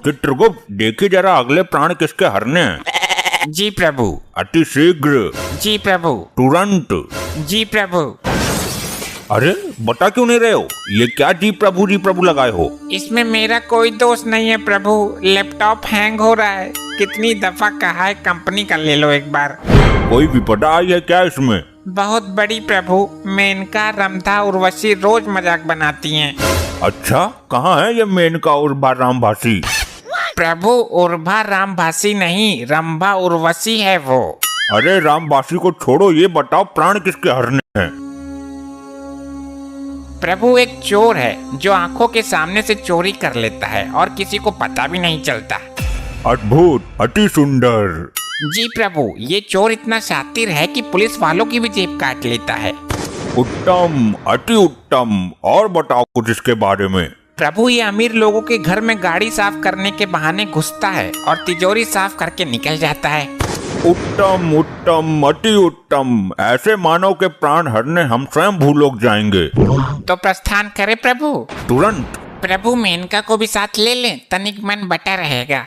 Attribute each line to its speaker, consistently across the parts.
Speaker 1: चित्रगुप्त, देखिए जरा अगले प्राण किसके हरने हैं।
Speaker 2: जी प्रभु।
Speaker 1: अति शीघ्र।
Speaker 2: जी प्रभु।
Speaker 1: तुरंत।
Speaker 2: जी प्रभु।
Speaker 1: अरे बता क्यों नहीं रहे हो? ये क्या जी प्रभु लगाए हो?
Speaker 2: इसमें मेरा कोई दोष नहीं है प्रभु, लैपटॉप हैंग हो रहा है। कितनी दफा कहा है कंपनी का ले लो एक बार।
Speaker 1: कोई विपदा आई है क्या इसमें?
Speaker 2: बहुत बड़ी प्रभु, मेनका, रंभा, उर्वशी रोज मजाक बनाती हैं।
Speaker 1: अच्छा, कहाँ है ये मेनका उर्वा रामभासी?
Speaker 2: प्रभु उर्वा रामभासी नहीं, रंभा उर्वशी है वो।
Speaker 1: अरे रामभासी को छोड़ो, ये बताओ प्राण किसके हरने हैं?
Speaker 2: प्रभु एक चोर है जो आंखों के सामने से चोरी कर लेता है और किसी को पता भी नहीं चलता।
Speaker 1: अद्भुत, अति सुंदर।
Speaker 2: जी प्रभु, ये चोर इतना शातिर है कि पुलिस वालों की भी जेब काट लेता है।
Speaker 1: उत्तम, अति उत्तम। और बताओ कुछ इसके बारे में।
Speaker 2: प्रभु ये अमीर लोगों के घर में गाड़ी साफ करने के बहाने घुसता है और तिजोरी साफ करके निकल जाता है।
Speaker 1: उत्तम उत्तम, अति उत्तम। ऐसे मानव के प्राण हरने हम स्वयं भूलोक जाएंगे।
Speaker 2: तो प्रस्थान करे प्रभु?
Speaker 1: तुरंत।
Speaker 2: प्रभु मेनका को भी साथ ले लें, तनिक मन बटा रहेगा।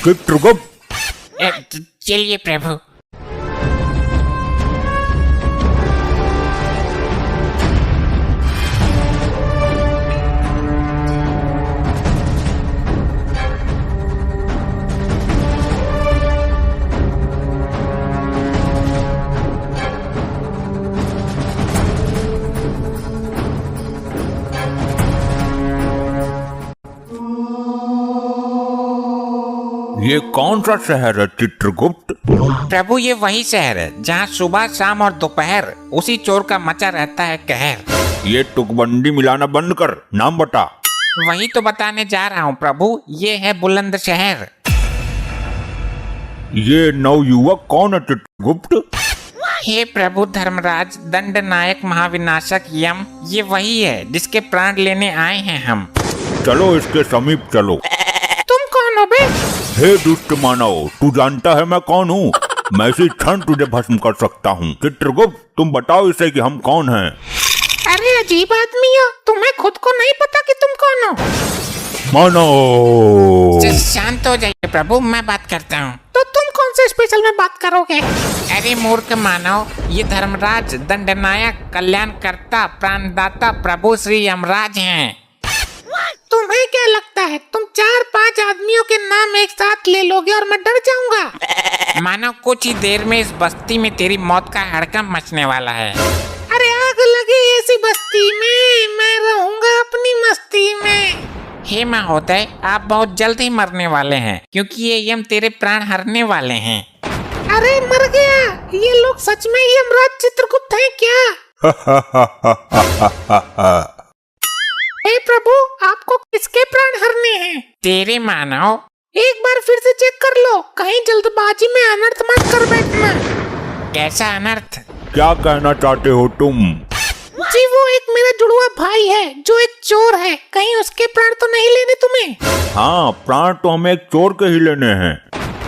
Speaker 1: चित्रगुप्त।
Speaker 2: चलिए प्रभु।
Speaker 1: ये कौन सा शहर है चित्रगुप्त?
Speaker 2: प्रभु ये वही शहर है जहाँ सुबह शाम और दोपहर उसी चोर का मचा रहता है कहर।
Speaker 1: ये तुकबंदी मिलाना बंद कर, नाम बता।
Speaker 2: वही तो बताने जा रहा हूँ प्रभु, ये है बुलंद शहर।
Speaker 1: ये नवयुवक कौन है चित्रगुप्त?
Speaker 2: हे प्रभु धर्मराज, दंड नायक, महाविनाशक यम, ये वही है जिसके प्राण लेने आए हैं हम।
Speaker 1: चलो इसके समीप चलो।
Speaker 2: तुम कौन हो बे?
Speaker 1: हे दुष्ट मानव, तू जानता है मैं कौन हूँ? मैं इसी क्षण तुझे भस्म कर सकता हूँ। चित्रगुप्त, तुम बताओ इसे कि हम कौन हैं।
Speaker 2: अरे अजीब आदमी हो, तुम्हें खुद को नहीं पता कि तुम कौन हो?
Speaker 1: मानो।
Speaker 2: शांत हो जाइए प्रभु, मैं बात करता हूँ। तो तुम कौन से स्पेशल में बात करोगे? अरे मूर्ख मानव, ये धर्मराज, दंडनायक, कल्याणकर्ता, प्राणदाता प्रभु श्री यमराज हैं। तुम्हें क्या लगता है तुम 4-5 आदमियों के नाम एक साथ ले लोगे और मैं डर जाऊंगा? मानो कुछ ही देर में इस बस्ती में तेरी मौत का हड़कंप मचने वाला है। अरे आग लगे ऐसी बस्ती में, मैं रहूंगा अपनी मस्ती में। हे महोदय, आप बहुत जल्द ही मरने वाले हैं क्योंकि ये यम तेरे प्राण हरने वाले हैं। अरे मर गया, ये लोग सच में यमराज चित्रगुप्त हैं क्या? हे प्रभु, आपको किसके प्राण हरने हैं? तेरे मानव। एक बार फिर से चेक कर लो, कहीं जल्दबाजी में अनर्थ मत कर बैठना। कैसा अनर्थ?
Speaker 1: क्या कहना चाहते हो तुम?
Speaker 2: जी वो एक मेरा जुड़वा भाई है जो एक चोर है, कहीं उसके प्राण तो नहीं लेने तुम्हें?
Speaker 1: हाँ, प्राण तो हमें एक चोर के ही लेने हैं।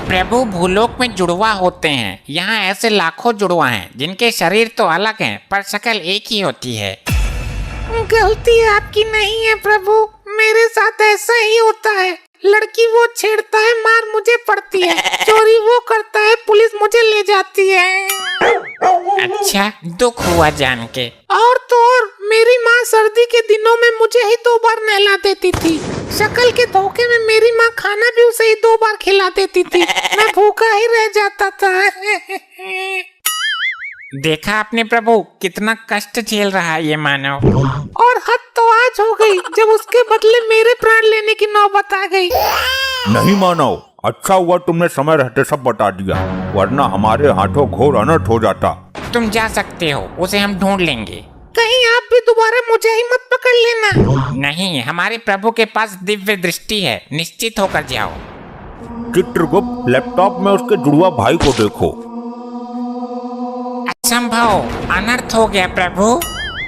Speaker 2: प्रभु भूलोक में जुड़वा होते हैं, यहाँ ऐसे लाखों जुड़वा हैं जिनके शरीर तो अलग हैं पर शक्ल एक ही होती है। गलती आपकी नहीं है प्रभु, मेरे साथ ऐसा ही होता है। लड़की वो छेड़ता है, मार मुझे पड़ती है। चोरी वो करता है, पुलिस मुझे ले जाती है। अच्छा, दुख हुआ जान के। और तो और मेरी माँ सर्दी के दिनों में मुझे ही 2 बार नहला देती थी। शक्ल के धोखे में मेरी माँ खाना भी उसे ही 2 बार खिला देती थी। मैं भूखा ही रह जाता था। देखा आपने प्रभु, कितना कष्ट झेल रहा है ये मानव। और हद तो आज हो गई जब उसके बदले मेरे प्राण लेने की नौबत आ गई।
Speaker 1: नहीं मानव, अच्छा हुआ तुमने समय रहते सब बता दिया, वरना हमारे हाथों घोर अनर्थ हो जाता।
Speaker 2: तुम जा सकते हो, उसे हम ढूंढ लेंगे। कहीं आप भी दोबारा मुझे ही मत पकड़ लेना। नहीं, हमारे प्रभु के पास दिव्य दृष्टि है, निश्चित होकर जाओ।
Speaker 1: चित्रगुप्त, लैपटॉप में उसके जुड़वा भाई को देखो।
Speaker 2: असंभव, अनर्थ हो गया प्रभु।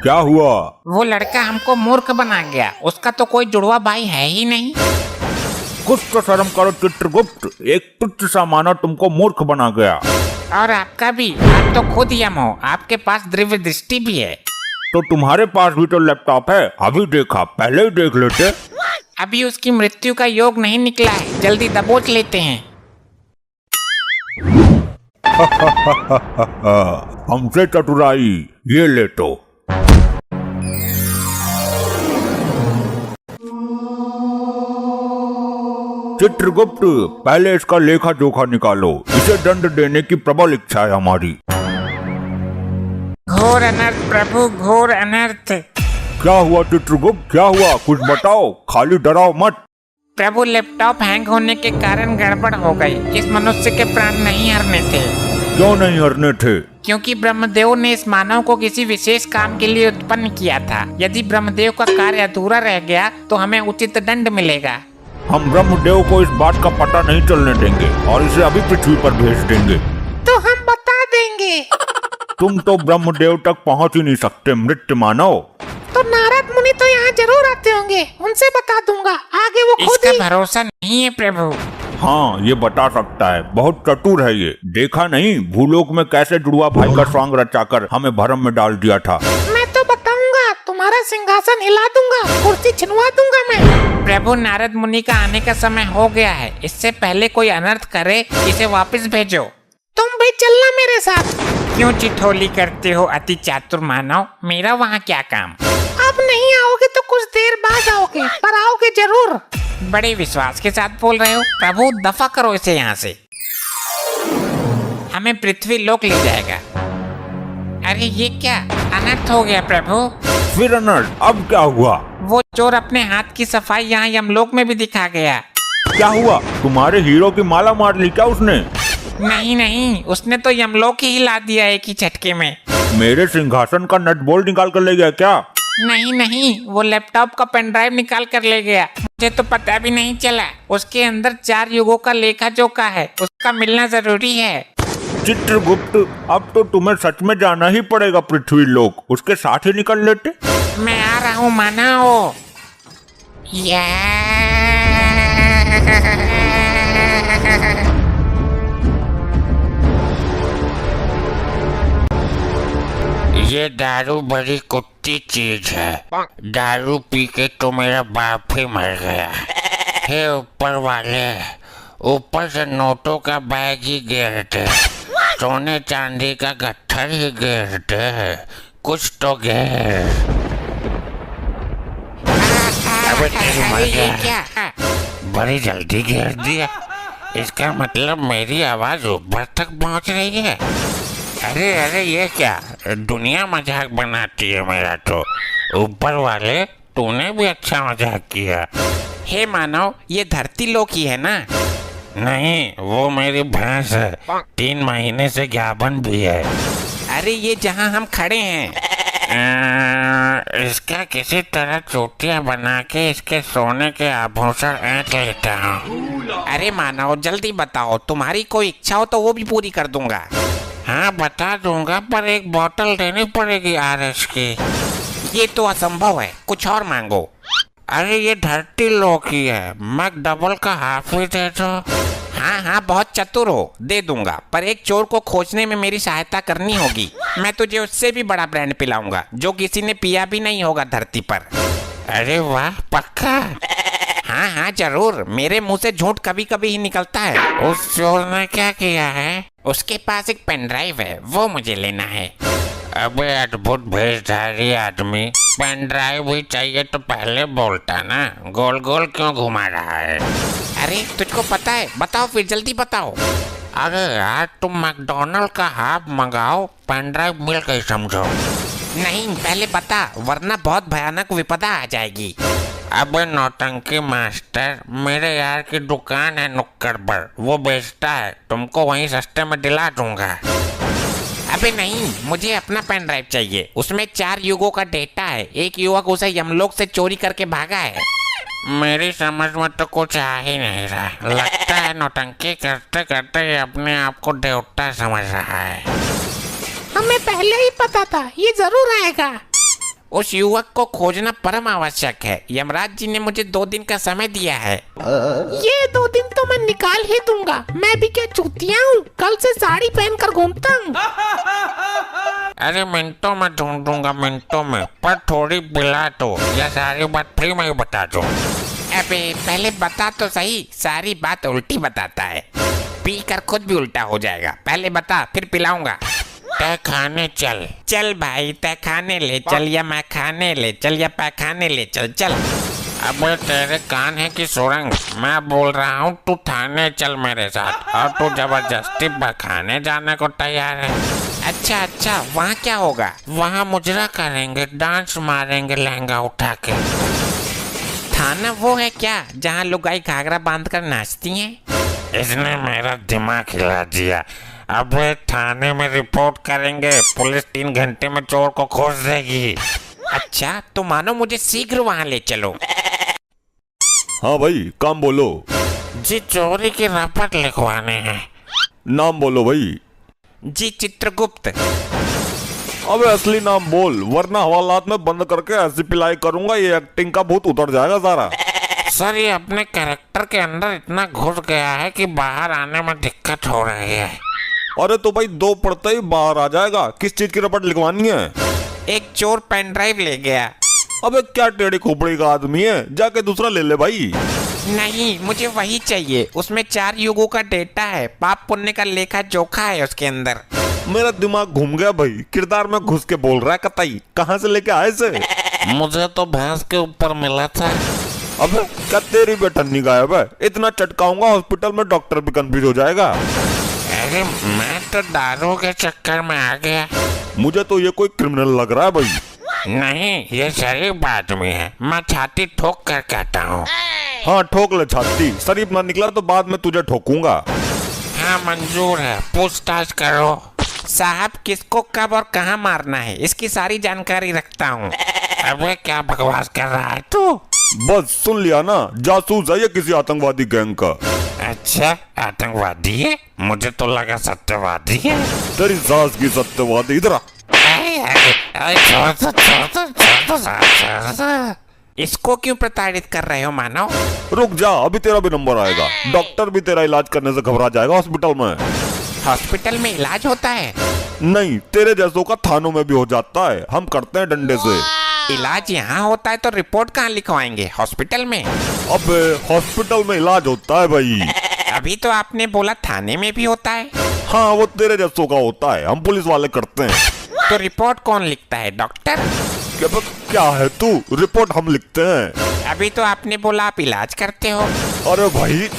Speaker 1: क्या हुआ?
Speaker 2: वो लड़का हमको मूर्ख बना गया, उसका तो कोई जुड़वा भाई है ही नहीं।
Speaker 1: कुछ तो शर्म करो चित्रगुप्त, एक तुच्छ सा मानव तुमको मूर्ख बना गया।
Speaker 2: और आपका भी, आप तो खुद यम हो, आपके पास दिव्य दृष्टि भी है।
Speaker 1: तो तुम्हारे पास भी तो लैपटॉप है, अभी देखा, पहले ही देख लेते।
Speaker 2: अभी उसकी मृत्यु का योग नहीं निकला है, जल्दी दबोच लेते हैं।
Speaker 1: हमसे चतुराई, ये ले तो। चित्रगुप्त, पहले इसका लेखा जोखा निकालो, इसे दंड देने की प्रबल इच्छा है हमारी।
Speaker 2: घोर अनर्थ प्रभु, घोर अनर्थ।
Speaker 1: क्या हुआ चित्रगुप्त, क्या हुआ, कुछ बताओ, खाली डराओ मत।
Speaker 2: प्रभु, लैपटॉप हैंग होने के कारण गड़बड़ हो गई। इस मनुष्य के प्राण नहीं हरने थे।
Speaker 1: क्यों नहीं हरने थे?
Speaker 2: क्योंकि ब्रह्मदेव ने इस मानव को किसी विशेष काम के लिए उत्पन्न किया था। यदि ब्रह्मदेव का कार्य अधूरा रह गया तो हमें उचित दंड मिलेगा।
Speaker 1: हम ब्रह्मदेव को इस बात का पता नहीं चलने देंगे और इसे अभी पृथ्वी पर भेज देंगे।
Speaker 2: तो हम बता देंगे।
Speaker 1: तुम तो ब्रह्मदेव तक पहुंच ही नहीं सकते मृत्यु मानव।
Speaker 2: तो नारद मुनि तो यहाँ जरूर आते होंगे, उनसे बता दूंगा, आगे वो खुद ही। इसका भरोसा नहीं है प्रभु।
Speaker 1: हाँ, ये बता सकता है, बहुत चतुर है ये। देखा नहीं भूलोक में कैसे जुड़वा भाई का स्वांग रचाकर हमें भरम में डाल दिया था।
Speaker 2: मैं तो बताऊंगा, तुम्हारा सिंहासन हिला दूंगा, कुर्सी छिनवा दूंगा मैं। प्रभु, नारद मुनि का आने का समय हो गया है, इससे पहले कोई अनर्थ करे इसे वापस भेजो। तुम भी चलना मेरे साथ। क्यों चिठोली करते हो अति चातुर मानव, मेरा वहाँ क्या काम। अब नहीं आओगे तो कुछ देर बाद आओगे, पर आओगे जरूर। बड़े विश्वास के साथ बोल रहे हो। प्रभु, दफा करो इसे यहाँ से, हमें पृथ्वी लोक ले जाएगा। अरे ये क्या अनर्थ हो गया प्रभु।
Speaker 1: फिर अनर्थ, अब क्या हुआ?
Speaker 2: वो चोर अपने हाथ की सफाई यहाँ यमलोक में भी दिखा गया।
Speaker 1: क्या हुआ, तुम्हारे हीरो की माला मार ली क्या उसने?
Speaker 2: नहीं नहीं, उसने तो यमलोक ही हिला दिया एक ही झटके में।
Speaker 1: मेरे सिंहासन का नट बोल्ट निकाल कर ले गया क्या?
Speaker 2: नहीं नहीं, वो लैपटॉप का पेन ड्राइव निकाल कर ले गया। मुझे तो पता भी नहीं चला। उसके अंदर 4 युगों का लेखा जोखा है, उसका मिलना जरूरी है।
Speaker 1: चित्रगुप्त, अब तो तुम्हें सच में जाना ही पड़ेगा पृथ्वी लोक, उसके साथ ही निकल लेते।
Speaker 2: मैं आ रहा हूँ मानव।
Speaker 3: ये दारू बड़ी कुत्ती चीज है। दारू पी के तो मेरा बाप ही मर गया। हे ऊपर वाले, ऊपर से नोटों का बैग ही गिरते, सोने चांदी का गट्ठर ही गिरते, कुछ तो गिर। अबे तेरी मर गया, बड़ी जल्दी गिर दिया। इसका मतलब मेरी आवाज ऊपर तक पहुंच रही है। अरे अरे, ये क्या दुनिया मजाक बनाती है मेरा तो। ऊपर वाले, तूने भी अच्छा मजाक किया।
Speaker 2: हे मानव, ये धरती लोक ही है ना?
Speaker 3: नहीं, वो मेरी भैंस है, 3 महीने से ज्ञापन भी है।
Speaker 2: अरे ये जहाँ हम खड़े हैं।
Speaker 3: इसका किसी तरह चोटियाँ बना के इसके सोने के आभूषण ऐंठ लेता हूँ।
Speaker 2: अरे मानव, जल्दी बताओ, तुम्हारी कोई इच्छा हो तो वो भी पूरी कर दूंगा।
Speaker 3: हाँ बता दूंगा, पर एक बोतल देनी पड़ेगी RS की।
Speaker 2: ये तो असंभव है, कुछ और मांगो।
Speaker 3: अरे ये धरती लोक ही है, मैक डबल का हाफ ही दे दो।
Speaker 2: हाँ हाँ, बहुत चतुर हो, दे दूंगा, पर एक चोर को खोजने में मेरी सहायता करनी होगी। मैं तुझे उससे भी बड़ा ब्रांड पिलाऊंगा, जो किसी ने पिया भी नहीं होगा धरती पर।
Speaker 3: अरे वाह, पक्का?
Speaker 2: हाँ हाँ जरूर, मेरे मुंह से झूठ कभी कभी ही निकलता है।
Speaker 3: उस चोर ने क्या किया है?
Speaker 2: उसके पास एक पेन ड्राइव है, वो मुझे लेना है।
Speaker 3: अबे अद्भुत भेषधारी आदमी, पेन ड्राइव भी चाहिए तो पहले बोलता ना, गोल गोल क्यों घुमा रहा है?
Speaker 2: अरे तुझको पता है, बताओ फिर, जल्दी बताओ।
Speaker 3: अरे यार, तुम मैकडोनल्ड का हाफ मंगाओ, पेन ड्राइव मिल गई समझो।
Speaker 2: नहीं, पहले बता, वरना बहुत भयानक विपदा आ जाएगी।
Speaker 3: अबे नौटंकी मास्टर, मेरे यार की दुकान है नुक्कड़ पर, वो बेचता है, तुमको वहीं सस्ते में दिला दूंगा।
Speaker 2: अबे नहीं, मुझे अपना पेन ड्राइव चाहिए, उसमें 4 युगों का डेटा है। एक युवक उसे यमलोक से चोरी करके भागा है।
Speaker 3: मेरी समझ में तो कुछ आ ही नहीं रहा। लगता है नौटंकी करते करते ये अपने आप को देवता समझ रहा है।
Speaker 2: हमें पहले ही पता था ये जरूर आएगा। उस युवक को खोजना परम आवश्यक है। यमराज जी ने मुझे 2 दिन का समय दिया है।
Speaker 4: ये 2 दिन तो मैं निकाल ही दूंगा। मैं भी क्या चूतिया हूँ, कल से साड़ी पहनकर घूमता हूँ।
Speaker 3: अरे मिनटों में ढूंढूंगा, मिनटों में, पर थोड़ी बिला तो, या सारी बात फ्री में ही बता दो।
Speaker 2: अबे पहले बता तो सही, सारी बात उल्टी बताता है, पी कर खुद भी उल्टा हो जाएगा। पहले बता फिर पिलाऊंगा।
Speaker 3: तय खाने चल।
Speaker 2: चल भाई, तय खाने ले चल, या मैं खाने ले चल, या पैखाने ले चल। चल।
Speaker 3: अबे तेरे कान है कि सुरंग? मैं बोल रहा हूँ तू थाने चल मेरे साथ, और तू जबरदस्ती खाने जाने को तैयार है।
Speaker 2: अच्छा, वहाँ क्या होगा?
Speaker 3: वहाँ मुजरा करेंगे, डांस मारेंगे लहंगा उठा के।
Speaker 2: थाना वो है क्या जहाँ लुगाई घाघरा बांधकर नाचती हैं?
Speaker 3: इसने मेरा दिमाग हिला दिया। अब थाने में रिपोर्ट करेंगे, पुलिस 3 घंटे में चोर को खोज देगी।
Speaker 2: अच्छा तो मानो मुझे शीघ्र वहाँ ले चलो।
Speaker 1: हाँ भाई, काम बोलो।
Speaker 3: जी चोरी की रपट लिखवाने हैं।
Speaker 1: नाम बोलो भाई।
Speaker 2: जी चित्रगुप्त।
Speaker 1: अबे असली नाम बोल, वरना हवालात में बंद करके ऐसी पिलाई करूंगा ये एक्टिंग का भूत उतर जाएगा सारा।
Speaker 3: सर ये अपने कैरेक्टर के अंदर इतना घुस गया है कि बाहर आने में दिक्कत हो रही है।
Speaker 1: अरे तो भाई 2 पढ़ते ही बाहर आ जाएगा। किस चीज की रपट लिखवानी है?
Speaker 2: एक चोर पेन ड्राइव ले गया।
Speaker 1: अबे क्या टेढ़ी खोपड़ी का आदमी है, जाके दूसरा ले ले भाई।
Speaker 2: नहीं, मुझे वही चाहिए। उसमें 4 युगों का डेटा है, पाप पुण्य का लेखा जोखा है उसके अंदर।
Speaker 1: मेरा दिमाग घूम गया भाई, किरदार में घुस के बोल रहा है कतई। कहाँ से लेके आए से?
Speaker 3: मुझे तो भैंस के ऊपर मिला था।
Speaker 1: अबे क्या तेरी बेटन्नी गायब है? इतना चटकाऊंगा हॉस्पिटल में डॉक्टर भी कंफ्यूज हो जाएगा।
Speaker 3: अरे मैं तो दारू के चक्कर में आ गया।
Speaker 1: मुझे तो ये कोई क्रिमिनल लग रहा है भाई।
Speaker 3: नहीं, ये शरीफ आदमी है, मैं छाती ठोक कर कहता हूँ।
Speaker 1: हाँ ठोक ले छाती, शरीफ ना निकला तो बाद में तुझे ठोकूंगा।
Speaker 3: हाँ मंजूर है, पूछताछ करो।
Speaker 2: साहब किसको कब और कहाँ मारना है, इसकी सारी जानकारी रखता हूँ।
Speaker 3: अबे क्या बकवास कर रहा है तू?
Speaker 1: बस सुन लिया ना, जासूस है ये किसी आतंकवादी गैंग का।
Speaker 3: अच्छा आतंकवादी है? मुझे तो लगा सत्यवादी है।
Speaker 1: तेरी सास की सत्यवादी, इधर आ।
Speaker 2: इसको क्यों प्रताड़ित कर रहे हो मानव?
Speaker 1: रुक जा, अभी तेरा भी नंबर आएगा। डॉक्टर भी तेरा इलाज करने से घबरा जाएगा हॉस्पिटल में।
Speaker 2: हॉस्पिटल में इलाज होता है?
Speaker 1: नहीं, तेरे जैसों का थानों में भी हो जाता है, हम करते हैं डंडे से।
Speaker 2: इलाज यहाँ होता है तो रिपोर्ट कहाँ लिखवाएंगे? हॉस्पिटल में?
Speaker 1: अबे हॉस्पिटल में इलाज होता है भाई।
Speaker 2: अभी तो आपने बोला थाने में भी होता है।
Speaker 1: हाँ वो तेरे जैसों का होता है, हम पुलिस वाले करते हैं।
Speaker 2: तो रिपोर्ट कौन लिखता है, डॉक्टर?
Speaker 1: क्या है तू, रिपोर्ट हम लिखते हैं।
Speaker 2: अभी तो आपने बोला आप इलाज करते हो।
Speaker 1: अरे भाई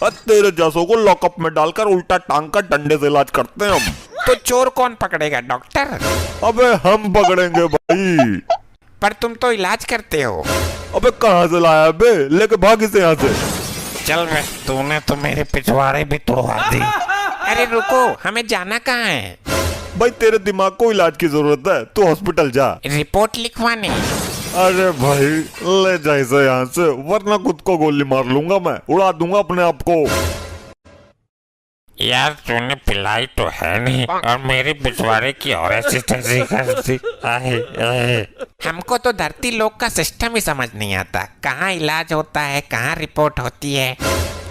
Speaker 1: तेरे जैसों को लॉकअप में डालकर उल्टा टांग कर डंडे से इलाज करते हैं हम।
Speaker 2: तो चोर कौन पकड़ेगा, डॉक्टर?
Speaker 1: अबे हम पकड़ेंगे भाई।
Speaker 2: पर तुम तो इलाज करते हो।
Speaker 1: अबे कहाँ से लाया बे, लेके भाग इसे यहाँ से।
Speaker 3: चल बे, तूने तो मेरे पिछवाड़े भी तोड़वा दी।
Speaker 2: अरे रुको, हमें जाना कहाँ है?
Speaker 1: भाई तेरे दिमाग को इलाज की जरूरत है, तू हॉस्पिटल जा।
Speaker 2: रिपोर्ट लिखवाने?
Speaker 1: अरे भाई ले जा इसे यहाँ से, वरना खुद को गोली मार लूंगा मैं, उड़ा दूंगा अपने आप को।
Speaker 3: यार तूने पिलाई तो है नहीं, और मेरी पिछवाड़े की और ऐसी तैसी करती।
Speaker 2: हमको तो धरती लोक का सिस्टम ही समझ नहीं आता, कहाँ इलाज होता है, कहाँ रिपोर्ट होती है।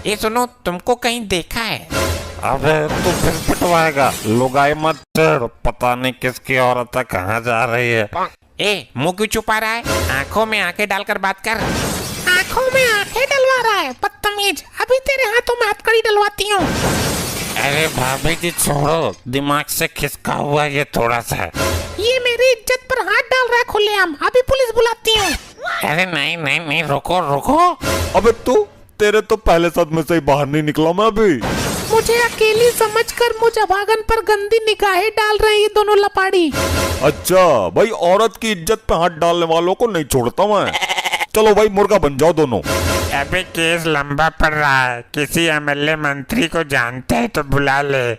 Speaker 2: ये सुनो, तुमको कहीं देखा है?
Speaker 3: अबे तू फिर पिटवाएगा, लुगाई मत छेड़, पता नहीं किसकी औरत है, कहाँ जा रही है।
Speaker 2: ए मुंह क्यों छुपा रहा है? आंखों में आंखें डालकर बात कर।
Speaker 4: आंखों में आंखें डलवा रहा है, बदतमीज। अभी तेरे हाथों में हथकड़ी डलवाती हूँ।
Speaker 3: अरे भाभी जी छोड़ो, दिमाग से खिसका हुआ ये थोड़ा सा।
Speaker 4: ये मेरी इज्जत पर हाथ डाल रहा है खुलेआम, अभी पुलिस बुलाती हूँ।
Speaker 3: अरे नहीं नहीं नहीं, रुको रुको।
Speaker 1: अबे तू, तेरे तो पहले सदमे से ही बाहर नहीं निकला मैं अभी।
Speaker 4: मुझे अकेली समझकर मुझे भागन पर गंदी निगाहें डाल रहे ये दोनों लपाड़ी।
Speaker 1: अच्छा भाई, औरत की इज्जत पे हाथ डालने वालों को नहीं छोड़ता मैं। चलो भाई मुर्गा बन जाओ दोनों।
Speaker 3: अबे केस लंबा पड़ रहा है, किसी एमएलए मंत्री को जानते है तो बुला ले।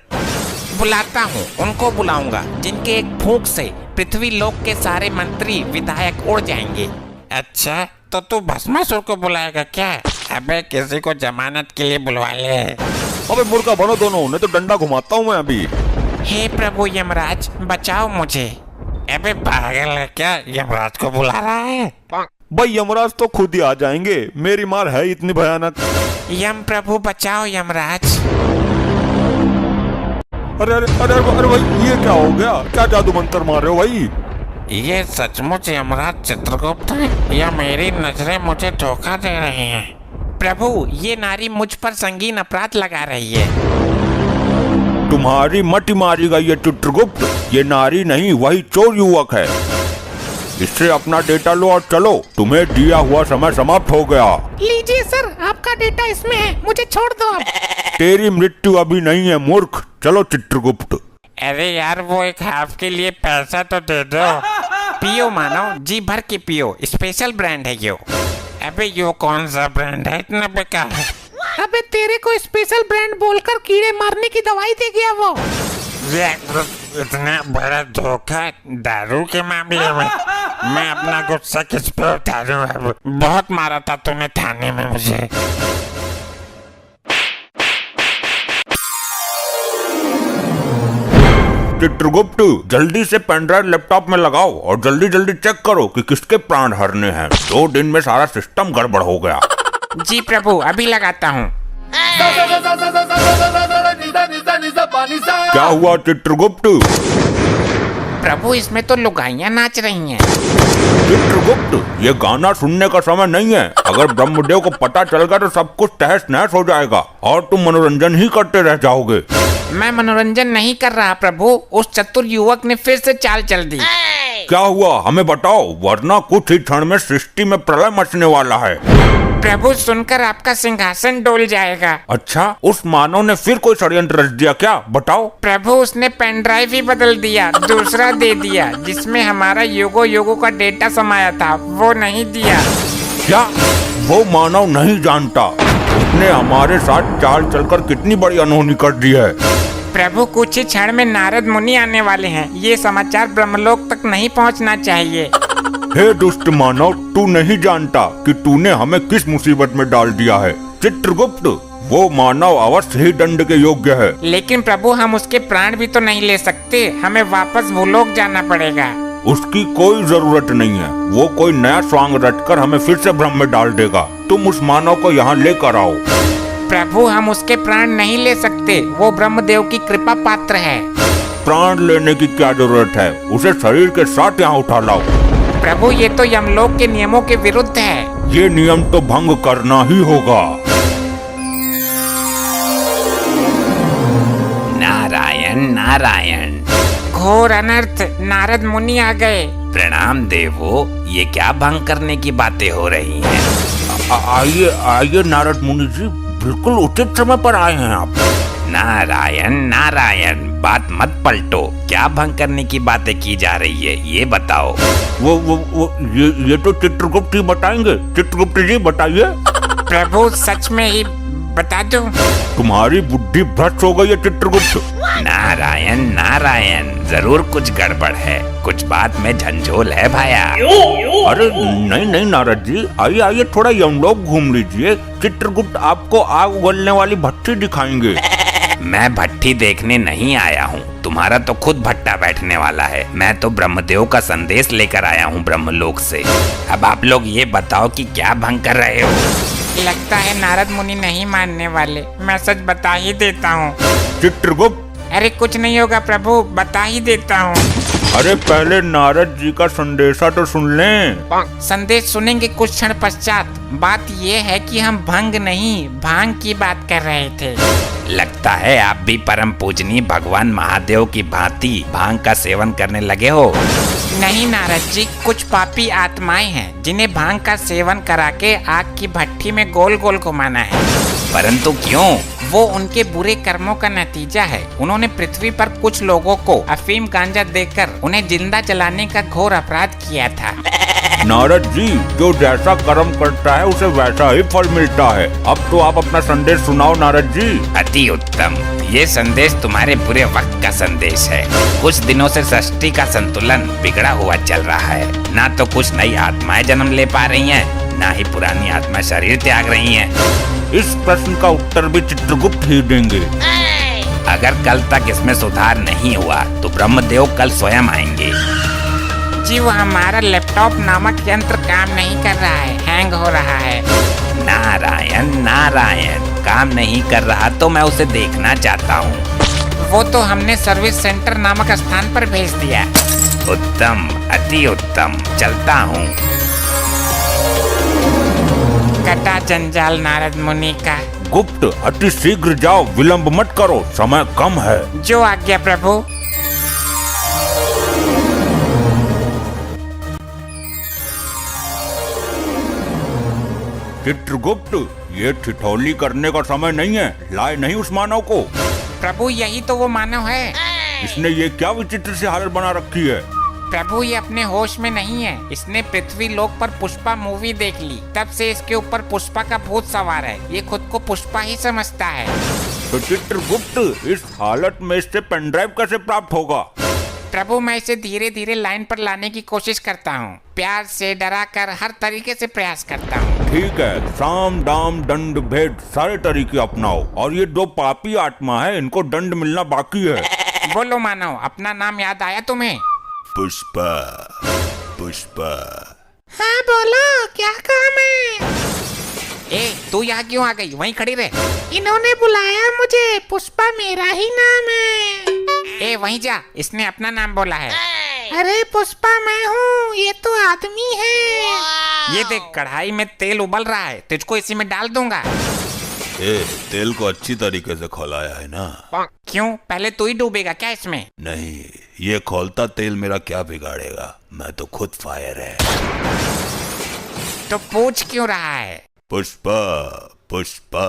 Speaker 2: बुलाता हूँ, उनको बुलाऊंगा जिनके एक फूंक से पृथ्वी लोक के सारे मंत्री विधायक उड़ जाएंगे।
Speaker 3: अच्छा तो तू भस्मासुर को बुलाएगा क्या? अबे किसी को जमानत के लिए बुलवा ले।
Speaker 1: अबे मुर्गा बनो दोनों, नहीं तो डंडा घुमाता हूँ मैं अभी।
Speaker 2: हे प्रभु यमराज, बचाओ मुझे।
Speaker 3: अबे पागल है क्या, यमराज को बुला रहा है?
Speaker 1: भाई यमराज तो खुद ही आ जाएंगे, मेरी मार है इतनी भयानक।
Speaker 2: यम प्रभु बचाओ यमराज।
Speaker 1: अरे अरे अरे अरे भाई ये क्या हो गया, क्या जादू मंत्र मार रहे हो भाई?
Speaker 3: ये सचमुच यमराज चित्रगुप्त है या मेरी नजरें मुझे धोखा दे रही हैं?
Speaker 2: प्रभु ये नारी मुझ पर संगीन अपराध लगा रही है।
Speaker 1: तुम्हारी मटी मारी गई है चित्रगुप्त, ये नारी नहीं वही चोर युवक है। इससे अपना डेटा लो और चलो, तुम्हें दिया हुआ समय समाप्त हो गया।
Speaker 4: लीजिए सर, आपका डेटा इसमें है, मुझे छोड़ दो अब।
Speaker 1: तेरी मृत्यु अभी नहीं है मूर्ख, चलो चित्रगुप्त।
Speaker 3: अरे यार वो एक हाफ के लिए पैसा तो दे दो।
Speaker 2: पियो मानव, जी भर के पियो, स्पेशल ब्रांड है यो।
Speaker 3: अबे यो कौन सा ब्रांड है, इतना बेकार है?
Speaker 4: अबे तेरे को स्पेशल ब्रांड बोलकर कीड़े मारने की दवाई दे गया वो।
Speaker 3: इतना बड़ा धोखा दारू के मामले में, मैं अपना गुस्सा किस पे उतारूं अब? बहुत मारा था तूने थाने में मुझे।
Speaker 1: चित्रगुप्त जल्दी से पेनड्राइव लैपटॉप में लगाओ और जल्दी जल्दी चेक करो कि किसके प्राण हरने हैं। 2 दिन में सारा सिस्टम गड़बड़ हो गया।
Speaker 2: जी प्रभु अभी लगाता हूँ।
Speaker 1: क्या हुआ चित्रगुप्त?
Speaker 2: प्रभु इसमें तो लुगाइयाँ नाच रही हैं।
Speaker 1: चित्रगुप्त ये गाना सुनने का समय नहीं है, अगर ब्रह्मदेव को पता चल गया तो सब कुछ तहस नहस हो जाएगा और तुम मनोरंजन ही करते रह जाओगे।
Speaker 2: मैं मनोरंजन नहीं कर रहा प्रभु, उस चतुर युवक ने फिर से चाल चल दी।
Speaker 1: क्या हुआ हमें बताओ, वरना कुछ ही क्षण में सृष्टि में प्रलय मचने वाला है।
Speaker 2: प्रभु सुनकर आपका सिंहासन डोल जाएगा।
Speaker 1: अच्छा, उस मानव ने फिर कोई षड्यंत्र रच दिया क्या, बताओ।
Speaker 2: प्रभु उसने पेन ड्राइव ही बदल दिया, दूसरा दे दिया जिसमें हमारा युगो युगो का डेटा समाया था, वो नहीं दिया।
Speaker 1: क्या वो मानव नहीं जानता उसने हमारे साथ चाल चलकर कितनी बड़ी अनहोनी कर दी है?
Speaker 2: प्रभु कुछ ही क्षण में नारद मुनि आने वाले हैं, ये समाचार ब्रह्मलोक तक नहीं पहुंचना चाहिए।
Speaker 1: हे दुष्ट मानव, तू नहीं जानता कि तूने हमें किस मुसीबत में डाल दिया है। चित्रगुप्त वो मानव अवश्य ही दंड के योग्य है।
Speaker 2: लेकिन प्रभु हम उसके प्राण भी तो नहीं ले सकते, हमें वापस भूलोक जाना पड़ेगा।
Speaker 1: उसकी कोई जरूरत नहीं है, वो कोई नया स्वांग रचकर हमें फिर से भ्रम में डाल देगा। तुम उस मानव को यहाँ लेकर आओ।
Speaker 2: प्रभु हम उसके प्राण नहीं ले सकते, वो ब्रह्मदेव की कृपा पात्र है।
Speaker 1: प्राण लेने की क्या जरूरत है, उसे शरीर के साथ यहाँ उठा लाओ।
Speaker 2: प्रभु ये तो यमलोक के नियमों के विरुद्ध है।
Speaker 1: ये नियम तो भंग करना ही होगा।
Speaker 5: नारायण नारायण।
Speaker 2: घोर अनर्थ, नारद मुनि आ गए।
Speaker 5: प्रणाम देवो, ये क्या भंग करने की बातें हो रही हैं?
Speaker 1: आइए आइए नारद मुनि जी, बिल्कुल उचित समय पर आए हैं आप।
Speaker 5: नारायण नारायण, बात मत पलटो, क्या भंग करने की बातें की जा रही है ये बताओ।
Speaker 1: वो ये तो चित्रगुप्त ही बताएंगे। चित्रगुप्त जी बताइए।
Speaker 2: प्रभु सच में ही बता दो।
Speaker 1: तुम्हारी बुद्धि भ्रष्ट हो गई है चित्रगुप्त।
Speaker 5: नारायण नारायण, जरूर कुछ गड़बड़ है, कुछ बात में झंझोल है भाया।
Speaker 1: अरे नहीं नहीं नारद जी, आइए आइए थोड़ा यमलोक घूम लीजिए। चित्रगुप्त आपको आग उगलने वाली भट्टी दिखाएंगे।
Speaker 5: मैं भट्टी देखने नहीं आया हूँ, तुम्हारा तो खुद भट्टा बैठने वाला है। मैं तो ब्रह्मदेव का संदेश लेकर आया हूँ ब्रह्मलोक से। अब आप लोग ये बताओ कि क्या भंग कर रहे हो?
Speaker 2: लगता है नारद मुनि नहीं मानने वाले, मैं सच बता ही देता हूँ।
Speaker 1: चित्रगुप्त
Speaker 2: अरे कुछ नहीं होगा प्रभु, बता ही देता हूँ।
Speaker 1: अरे पहले नारद जी का संदेशा तो सुन लें।
Speaker 2: संदेश सुनेंगे कुछ क्षण पश्चात। बात ये है कि हम भंग नहीं भांग की बात कर रहे थे।
Speaker 5: लगता है आप भी परम पूजनीय भगवान महादेव की भांति भांग का सेवन करने लगे हो।
Speaker 2: नहीं नारद जी, कुछ पापी आत्माएं हैं जिन्हें भांग का सेवन करा के आग की भट्टी में गोल गोल घुमाना है।
Speaker 5: परंतु क्यों?
Speaker 2: वो उनके बुरे कर्मों का नतीजा है। उन्होंने पृथ्वी पर कुछ लोगों को अफीम गांजा देकर उन्हें जिंदा जलाने का घोर अपराध किया था।
Speaker 1: नारद जी, जो जैसा कर्म करता है उसे वैसा ही फल मिलता है। अब तो आप अपना संदेश सुनाओ नारद जी।
Speaker 5: अति उत्तम, ये संदेश तुम्हारे बुरे वक्त का संदेश है। कुछ दिनों से सृष्टि का संतुलन बिगड़ा हुआ चल रहा है। ना तो कुछ नई आत्माएं जन्म ले पा रही हैं, ना ही पुरानी आत्मा शरीर त्याग रही हैं।
Speaker 1: इस प्रश्न का उत्तर भी चित्रगुप्त ही देंगे।
Speaker 5: अगर कल तक इसमें सुधार नहीं हुआ तो ब्रह्मदेव कल स्वयं आएंगे।
Speaker 2: जी वो हमारा लैपटॉप नामक यंत्र काम नहीं कर रहा है, हैंग हो रहा है।
Speaker 5: नारायण नारायण, काम नहीं कर रहा तो मैं उसे देखना चाहता हूँ।
Speaker 2: वो तो हमने सर्विस सेंटर नामक स्थान पर भेज दिया।
Speaker 5: उत्तम, अति उत्तम, चलता हूँ।
Speaker 2: कटा जंजाल नारद मुनि का।
Speaker 1: गुप्त, अति शीघ्र जाओ, विलंब मत करो, समय कम है।
Speaker 2: जो आज्ञा प्रभु।
Speaker 1: चित्रगुप्त, ये ठिठोली करने का समय नहीं है, लाए नहीं उस मानव को।
Speaker 2: प्रभु यही तो वो मानव है।
Speaker 1: इसने ये क्या विचित्र सी हालत बना रखी है।
Speaker 2: प्रभु ये अपने होश में नहीं है। इसने पृथ्वी लोक पर पुष्पा मूवी देख ली, तब से इसके ऊपर पुष्पा का भूत सवार है। ये खुद को पुष्पा ही समझता है।
Speaker 1: तो चित्रगुप्त, इस हालत में इससे पेनड्राइव कैसे प्राप्त होगा।
Speaker 2: प्रभु मैं इसे धीरे धीरे लाइन पर लाने की कोशिश करता हूँ, प्यार से डरा कर हर तरीके से प्रयास करता हूँ।
Speaker 1: ठीक है, साम दाम दंड भेद सारे तरीके अपनाओ, और ये दो पापी आत्मा है, इनको दंड मिलना बाकी है।
Speaker 2: बोलो मानव, अपना नाम याद आया तुम्हें?
Speaker 1: पुष्पा, पुष्पा।
Speaker 4: हाँ बोलो, क्या काम है?
Speaker 2: ए तू यहाँ क्यों आ गई? वहीं खड़ी रहे।
Speaker 4: इन्होंने बुलाया मुझे, पुष्पा मेरा ही नाम है।
Speaker 2: ए वहीं जा, इसने अपना नाम बोला है।
Speaker 4: अरे पुष्पा मैं हूँ, ये तो आदमी है।
Speaker 2: ये देख, कढ़ाई में तेल उबल रहा है, तुझको इसी में डाल दूंगा।
Speaker 1: तेल को अच्छी तरीके से खौलाया है ना?
Speaker 2: क्यों, पहले तू ही डूबेगा क्या इसमें?
Speaker 1: नहीं, ये खौलता तेल मेरा क्या बिगाड़ेगा, मैं तो खुद फायर है।
Speaker 2: तो पूछ क्यों रहा है?
Speaker 1: पुष्पा, पुष्पा।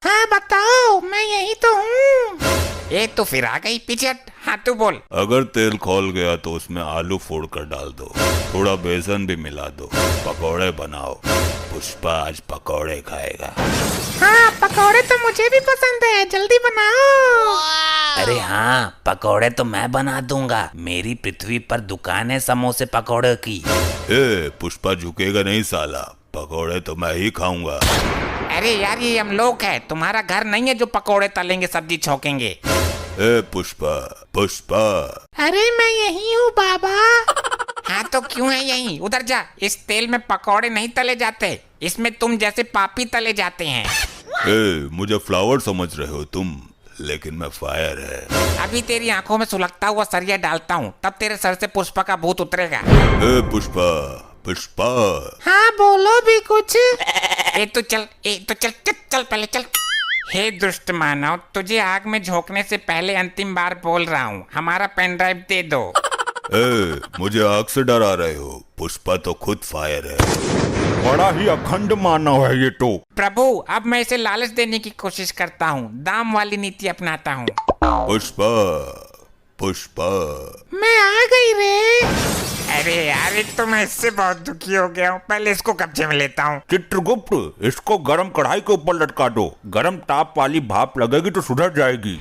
Speaker 4: हाँ बताओ, मैं यही तो हूँ।
Speaker 2: ए तो फिर आ गई पीछे हट। हाँ तू बोल।
Speaker 1: अगर तेल खौल गया तो उसमें आलू फोड़ कर डाल दो, थोड़ा बेसन भी मिला दो, पकौड़े बनाओ। पुष्पा आज पकौड़े खाएगा।
Speaker 4: हाँ पकौड़े तो मुझे भी पसंद है, जल्दी बनाओ।
Speaker 5: अरे हाँ, पकौड़े तो मैं बना दूंगा। मेरी पृथ्वी पर दुकान है समोसे पकौड़े की।
Speaker 1: पुष्पा झुकेगा नहीं साला, पकौड़े तो मैं ही खाऊंगा।
Speaker 2: अरे यार ये हम लोग है, तुम्हारा घर नहीं है जो पकौड़े तलेंगे सब्जी छौकेंगे।
Speaker 1: पुष्पा, पुष्पा।
Speaker 4: अरे मैं यही हूँ बाबा।
Speaker 2: हाँ तो क्यों है यहीं? उधर जा, इस तेल में पकौड़े नहीं तले जाते, इसमें तुम जैसे पापी तले जाते हैं।
Speaker 1: मुझे फ्लावर समझ रहे हो तुम, लेकिन मैं फायर है।
Speaker 2: अभी तेरी आंखों में सुलगता हुआ सरिया डालता हूँ, तब तेरे सर से पुष्पा का भूत उतरेगा।
Speaker 1: पुष्पा, पुष्पा।
Speaker 4: हाँ बोलो भी कुछ।
Speaker 2: ए तो चल, चल पहले चल। हे दुष्ट मानव, तुझे आग में झोंकने से पहले अंतिम बार बोल रहा हूँ, हमारा पेन ड्राइव दे दो।
Speaker 1: मुझे आग से डरा रहे हो? पुष्पा तो खुद फायर है। बड़ा ही अखंड मानव है ये तो।
Speaker 2: प्रभु अब मैं इसे लालच देने की कोशिश करता हूँ, दाम वाली नीति अपनाता हूँ।
Speaker 1: पुष्पा, पुष्पा।
Speaker 4: मैं आ गई रे।
Speaker 2: अरे यार तो मैं इससे बहुत दुखी हो गया हूँ, पहले इसको कब्जे में लेता हूँ।
Speaker 1: चित्रगुप्त, इसको गरम कढ़ाई के ऊपर लटका दो, गरम ताप वाली भाप लगेगी तो सुधर जाएगी।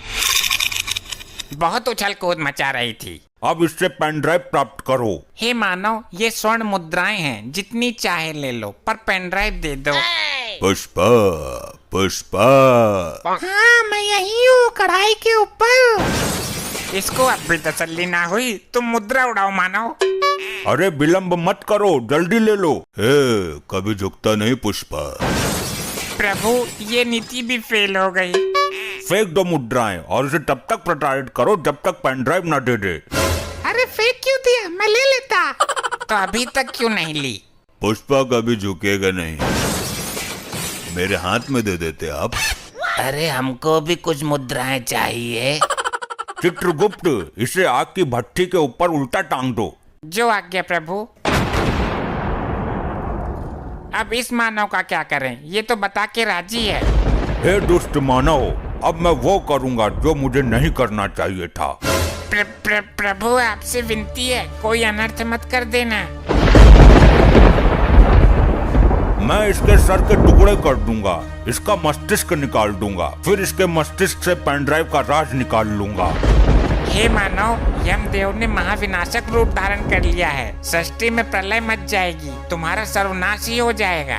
Speaker 2: बहुत उछल कूद मचा रही थी।
Speaker 1: अब इससे पेन ड्राइव प्राप्त करो।
Speaker 2: हे मानव, ये स्वर्ण मुद्राएं हैं, जितनी चाहे ले लो, पर पेन ड्राइव दे दो।
Speaker 1: पुष्पा, पुष्पा।
Speaker 4: हाँ मैं यही हूँ, कढ़ाई के ऊपर।
Speaker 2: इसको अब भी तसल्ली ना हुई, तुम मुद्रा उड़ाओ मानव।
Speaker 1: अरे विलंब मत करो, जल्दी ले लो। कभी झुकता नहीं पुष्पा।
Speaker 2: प्रभु ये नीति भी फेल हो गई।
Speaker 1: फेंक दो मुद्राएं और इसे तब तक प्रताड़ित करो जब तक पेन ड्राइव न दे दे।
Speaker 4: अरे फेंक क्यों दिया, मैं ले लेता।
Speaker 2: तो अभी तक क्यों नहीं ली?
Speaker 1: पुष्पा कभी झुकेगा नहीं, मेरे हाथ में दे देते आप।
Speaker 5: अरे हमको भी कुछ मुद्राएं चाहिए।
Speaker 1: चित्रगुप्त, इसे आग की भट्टी के ऊपर उल्टा टांग दो।
Speaker 2: जो आज्ञा प्रभु। अब इस मानव का क्या करें, ये तो बता के राजी है।
Speaker 1: हे दुष्ट मानव, अब मैं वो करूंगा जो मुझे नहीं करना चाहिए था।
Speaker 2: प्रभु आपसे विनती है, कोई अनर्थ मत कर देना।
Speaker 1: मैं इसके सर के टुकड़े कर दूंगा, इसका मस्तिष्क निकाल दूंगा, फिर इसके मस्तिष्क से पेन ड्राइव का राज निकाल लूंगा।
Speaker 2: हे मानव, यमदेव ने महाविनाशक रूप धारण कर लिया है। सृष्टि में प्रलय मच जाएगी, तुम्हारा सर्वनाश ही हो जाएगा।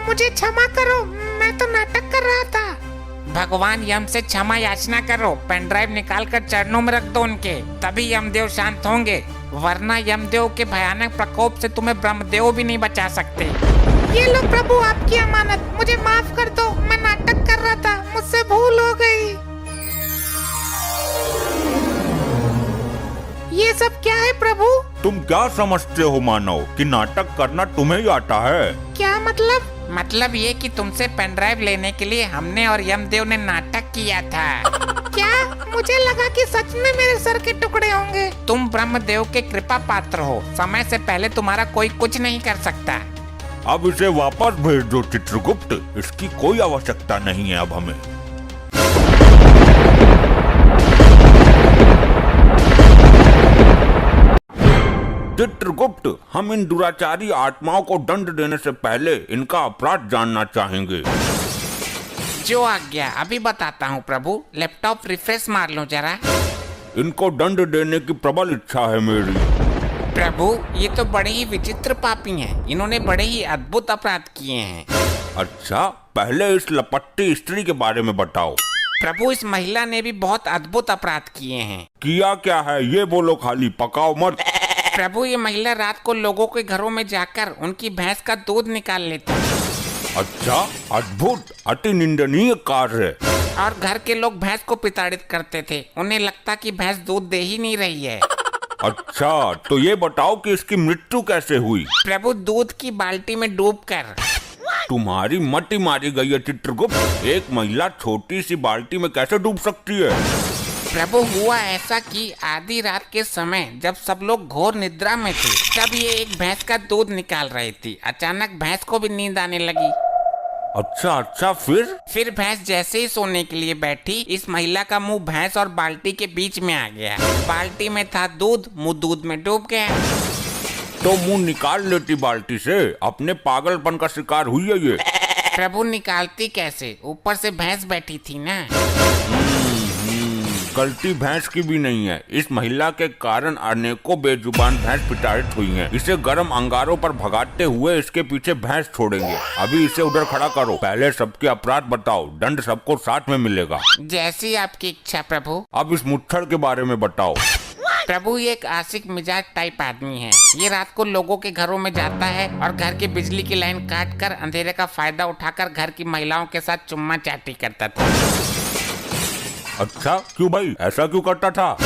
Speaker 4: मुझे क्षमा करो, मैं तो नाटक कर रहा था।
Speaker 2: भगवान यम से क्षमा याचना करो, पेन ड्राइव निकाल कर चरणों में रख दो उनके, तभी यमदेव शांत होंगे। वरना यमदेव के भयानक प्रकोप से तुम्हें ब्रह्मदेव भी नहीं बचा सकते।
Speaker 4: ये लो प्रभु आपकी अमानत, मुझे माफ कर दो, मैं नाटक कर रहा था, मुझसे भूल हो गई। ये सब क्या है प्रभु?
Speaker 1: तुम क्या समझते हो मानव कि नाटक करना तुम्हें ही आता है?
Speaker 4: क्या मतलब?
Speaker 2: मतलब ये कि तुमसे पेन ड्राइव लेने के लिए हमने और यमदेव ने नाटक किया था।
Speaker 4: क्या? मुझे लगा कि सच में मेरे सर के टुकड़े होंगे।
Speaker 2: तुम ब्रह्मदेव के कृपा पात्र हो, समय से पहले तुम्हारा कोई कुछ नहीं कर सकता।
Speaker 1: अब इसे वापस भेज दो चित्रगुप्त, इसकी कोई आवश्यकता नहीं है अब हमें। चित्रगुप्त, हम इन दुराचारी आत्माओं को दंड देने से पहले इनका अपराध जानना चाहेंगे।
Speaker 2: जो आज्ञा, अभी बताता हूँ प्रभु। लैपटॉप रिफ्रेश मार लो जरा।
Speaker 1: इनको दंड देने की प्रबल इच्छा है मेरी।
Speaker 2: प्रभु, ये तो बड़े ही विचित्र पापी हैं। इन्होंने बड़े ही अद्भुत अपराध किए हैं।
Speaker 1: अच्छा, पहले इस लपट्टी स्त्री के बारे में बताओ।
Speaker 2: प्रभु, इस महिला ने भी बहुत अद्भुत अपराध किए हैं।
Speaker 1: किया क्या है ये बोलो, खाली पकाओ मत।
Speaker 2: प्रभु, ये महिला रात को लोगों के घरों में जाकर उनकी भैंस का दूध निकाल लेती है।
Speaker 1: अच्छा, अद्भुत, अति निंदनीय कार्य।
Speaker 2: और घर के लोग भैंस को प्रताड़ित करते थे। उन्हें लगता कि भैंस दूध दे ही नहीं रही है।
Speaker 1: अच्छा, तो ये बताओ कि इसकी मृत्यु कैसे हुई?
Speaker 2: प्रभु, दूध की बाल्टी में डूबकर।
Speaker 1: तुम्हारी मति मारी गई है चित्रगुप्त। एक महिला छोटी सी बाल्टी में कैसे डूब सकती है?
Speaker 2: प्रभु, हुआ ऐसा कि आधी रात के समय जब सब लोग घोर निद्रा में थे, तब ये एक भैंस का दूध निकाल रही थी। अचानक भैंस को भी नींद आने लगी।
Speaker 1: अच्छा, फिर
Speaker 2: भैंस जैसे ही सोने के लिए बैठी, इस महिला का मुंह भैंस और बाल्टी के बीच में आ गया। बाल्टी में था दूध, मुंह दूध में डूब गया।
Speaker 1: तो मुंह निकाल लेती बाल्टी से। अपने पागलपन का शिकार हुई है ये।
Speaker 2: प्रभु, निकालती कैसे? ऊपर से भैंस बैठी थी ना।
Speaker 1: गलती भैंस की भी नहीं है। इस महिला के कारण अनेकों बेजुबान भैंस प्रताड़ित हुई हैं। इसे गर्म अंगारों पर भगाते हुए इसके पीछे भैंस छोड़ेंगे। अभी इसे उधर खड़ा करो। पहले सबके अपराध बताओ, दंड सबको साथ में मिलेगा।
Speaker 2: जैसी आपकी इच्छा प्रभु।
Speaker 1: अब इस मुच्छर के बारे में बताओ।
Speaker 2: प्रभु, ये एक आशिक मिजाज टाइप आदमी है। ये रात को लोगों के घरों में जाता है और घर की बिजली की लाइन काट कर अंधेरे का फायदा उठाकर घर की महिलाओं के साथ चुम्मा चाटी करता था।
Speaker 1: अच्छा, क्यों भाई, ऐसा क्यों करता था?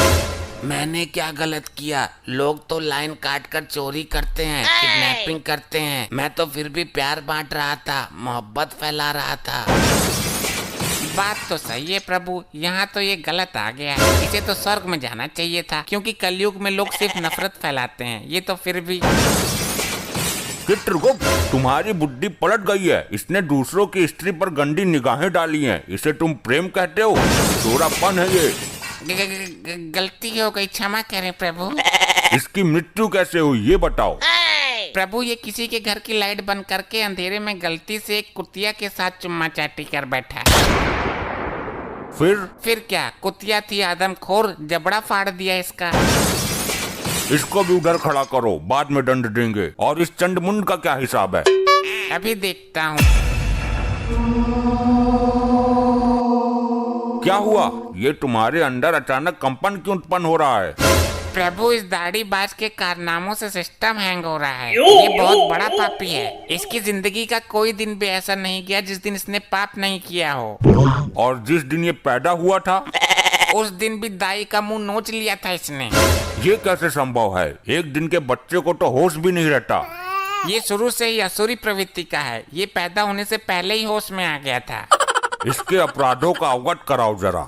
Speaker 3: मैंने क्या गलत किया? लोग तो लाइन काट कर चोरी करते हैं, किडनैपिंग करते हैं। मैं तो फिर भी प्यार बांट रहा था, मोहब्बत फैला रहा था।
Speaker 2: बात तो सही है प्रभु, यहाँ तो ये गलत आ गया। इसे तो स्वर्ग में जाना चाहिए था, क्योंकि कलयुग में लोग सिर्फ नफरत फैलाते हैं। ये तो फिर भी।
Speaker 1: चित्रगुप्त, तुम्हारी बुद्धि पलट गई है। इसने दूसरों की स्त्री पर गंदी निगाहें डाली हैं। इसे तुम प्रेम कहते हो? चोरापन है ये।
Speaker 2: गलती हो गई, क्षमा करें प्रभु।
Speaker 1: इसकी मृत्यु कैसे हुई ये बताओ।
Speaker 2: प्रभु, ये किसी के घर की लाइट बंद करके अंधेरे में गलती से एक कुतिया के साथ चुम्मा चाटी कर बैठा। फिर क्या? कुतिया थी आदमखोर, जबड़ा फाड़ दिया इसका।
Speaker 1: इसको भी उधर खड़ा करो, बाद में दंड देंगे। और इस चंडमुंड का क्या हिसाब है?
Speaker 2: अभी देखता हूँ।
Speaker 1: क्या हुआ? ये तुम्हारे अंदर अचानक कंपन क्यों उत्पन्न हो रहा है?
Speaker 2: प्रभु, इस दाढ़ीबाज के कारनामों से सिस्टम हैंग हो रहा है। ये बहुत बड़ा पापी है। इसकी जिंदगी का कोई दिन भी ऐसा नहीं गया जिस दिन इसने पाप नहीं किया हो।
Speaker 1: और जिस दिन ये पैदा हुआ था,
Speaker 2: उस दिन भी दाई का मुंह नोच लिया था इसने।
Speaker 1: ये कैसे संभव है? एक दिन के बच्चे को तो होश भी नहीं रहता।
Speaker 2: ये शुरू से ही असुरी प्रवृत्ति का है। ये पैदा होने से पहले ही होश में आ गया था।
Speaker 1: इसके अपराधों का अवगत कराओ जरा।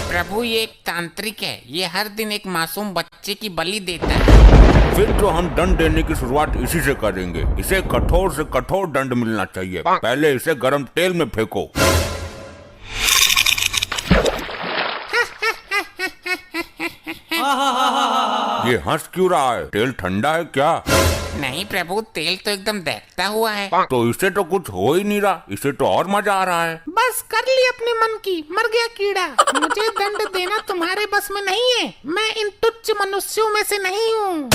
Speaker 2: प्रभु, ये एक तांत्रिक है। ये हर दिन एक मासूम बच्चे की बलि देता है।
Speaker 1: फिर तो हम दंड देने की शुरुआत इसी से करेंगे। इसे कठोर से कठोर दंड मिलना चाहिए। पहले इसे गर्म तेल में फेंको। ये हंस क्यों रहा है? तेल ठंडा है क्या?
Speaker 2: नहीं प्रभु, तेल तो एकदम दहकता हुआ है।
Speaker 1: तो इसे तो कुछ हो ही नहीं रहा। इसे तो और मजा आ रहा है।
Speaker 4: बस कर ली अपने मन की, मर गया कीड़ा। मुझे दंड देना तुम्हारे बस में नहीं है। मैं इन तुच्छ मनुष्यों में से नहीं हूँ।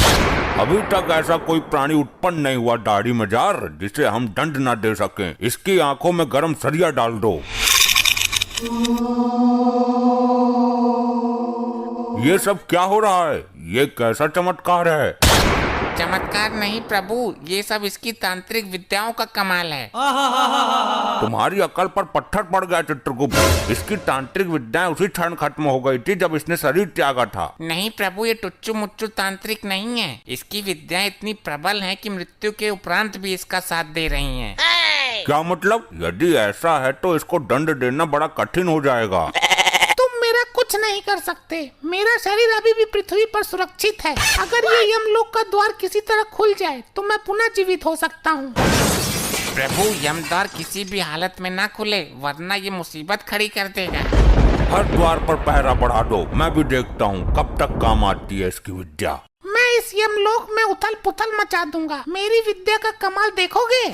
Speaker 1: अभी तक ऐसा कोई प्राणी उत्पन्न नहीं हुआ दाढ़ी मजार जिसे हम दंड न दे सकें। इसकी आंखों में गर्म सरिया डाल दो। ये सब क्या हो रहा है? ये कैसा चमत्कार है?
Speaker 2: चमत्कार नहीं प्रभु, ये सब इसकी तांत्रिक विद्याओं का कमाल है।
Speaker 1: तुम्हारी अकल पर पत्थर पड़ गया चित्रगुप्त। इसकी तांत्रिक विद्याएं उसी क्षण खत्म हो गई थी जब इसने शरीर त्यागा था।
Speaker 2: नहीं प्रभु, ये टुच्चू मुच्चू तांत्रिक नहीं है। इसकी विद्याएं इतनी प्रबल हैं कि मृत्यु के उपरांत भी इसका साथ दे रही हैं।
Speaker 1: क्या मतलब? यदि ऐसा है तो इसको दंड देना बड़ा कठिन हो जाएगा।
Speaker 4: तुम मेरा कुछ नहीं कर सकते। मेरा शरीर अभी भी पृथ्वी पर सुरक्षित है। अगर ये यमलोक का द्वार किसी तरह खुल जाए तो मैं पुनः जीवित हो सकता हूँ।
Speaker 2: प्रभु, यमद्वार किसी भी हालत में ना खुले, वरना ये मुसीबत खड़ी कर देगा।
Speaker 1: हर द्वार पर पहरा बढ़ा दो, मैं भी देखता हूँ कब तक काम आती है इसकी विद्या।
Speaker 4: मैं इस यमलोक में उथल पुथल मचा दूंगा। मेरी विद्या का कमाल देखोगे?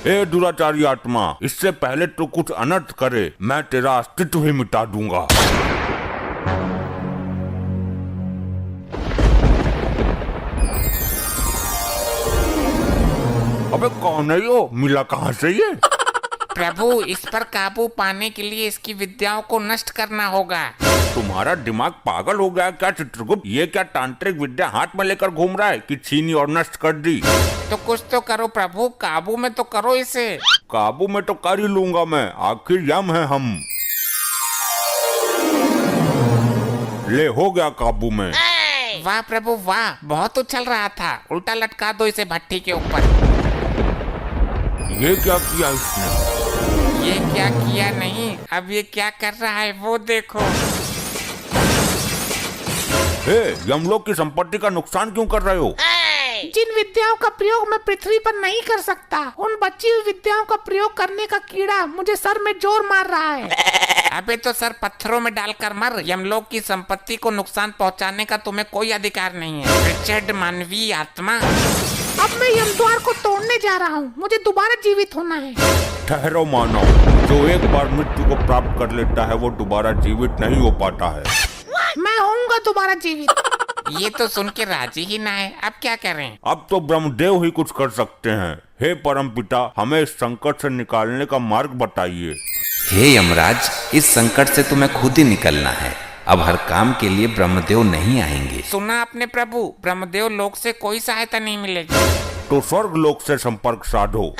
Speaker 1: ए दुराचारी आत्मा, इससे पहले तो कुछ अनर्थ करे, मैं तेरा अस्तित्व ही मिटा दूंगा। अबे कौन है यो? मिला कहाँ से ये?
Speaker 2: प्रभु, इस पर काबू पाने के लिए इसकी विद्याओं को नष्ट करना होगा।
Speaker 1: तुम्हारा दिमाग पागल हो गया क्या चित्रगुप्त? ये क्या तांत्रिक विद्या हाथ में लेकर घूम रहा है कि छीनी और नष्ट कर दी?
Speaker 2: तो कुछ तो करो प्रभु, काबू में तो करो इसे।
Speaker 1: काबू में तो कर ही लूंगा मैं, आखिर यम है हम। ले हो गया काबू में।
Speaker 2: वाह प्रभु वाह, बहुत उछल रहा था। उल्टा लटका दो इसे भट्टी के ऊपर।
Speaker 1: ये क्या किया इसने?
Speaker 2: ये क्या किया नहीं, अब ये क्या कर रहा है वो देखो।
Speaker 1: हे, यमलोक की संपत्ति का नुकसान क्यों कर रहे हो?
Speaker 4: जिन विद्याओं का प्रयोग मैं पृथ्वी पर नहीं कर सकता, उन बची हुई विद्याओं का प्रयोग करने का कीड़ा मुझे सर में जोर मार रहा है।
Speaker 2: अबे तो सर पत्थरों में डालकर मर। यमलोक की संपत्ति को नुकसान पहुंचाने का तुम्हें कोई अधिकार नहीं है, रिचर्ड मानवीय आत्मा।
Speaker 4: अब मैं यमद्वार को तोड़ने जा रहा हूँ। मुझे दोबारा जीवित होना है।
Speaker 1: ठहरो मानव, जो एक बार मृत्यु को प्राप्त कर लेता है वो दोबारा जीवित नहीं हो पाता है।
Speaker 4: मैं होऊंगा दोबारा जीवित।
Speaker 2: ये तो सुन के राजी ही ना है, अब क्या करें?
Speaker 1: अब तो ब्रह्मदेव ही कुछ कर सकते हैं। हे परमपिता, हमें इस संकट से निकालने का मार्ग बताइए।
Speaker 5: हे यमराज, इस संकट से तुम्हें खुद ही निकलना है। अब हर काम के लिए ब्रह्मदेव नहीं आएंगे।
Speaker 2: सुना आपने प्रभु, ब्रह्मदेव लोक से कोई सहायता नहीं मिलेगी।
Speaker 1: तो स्वर्ग लोक से संपर्क साधो।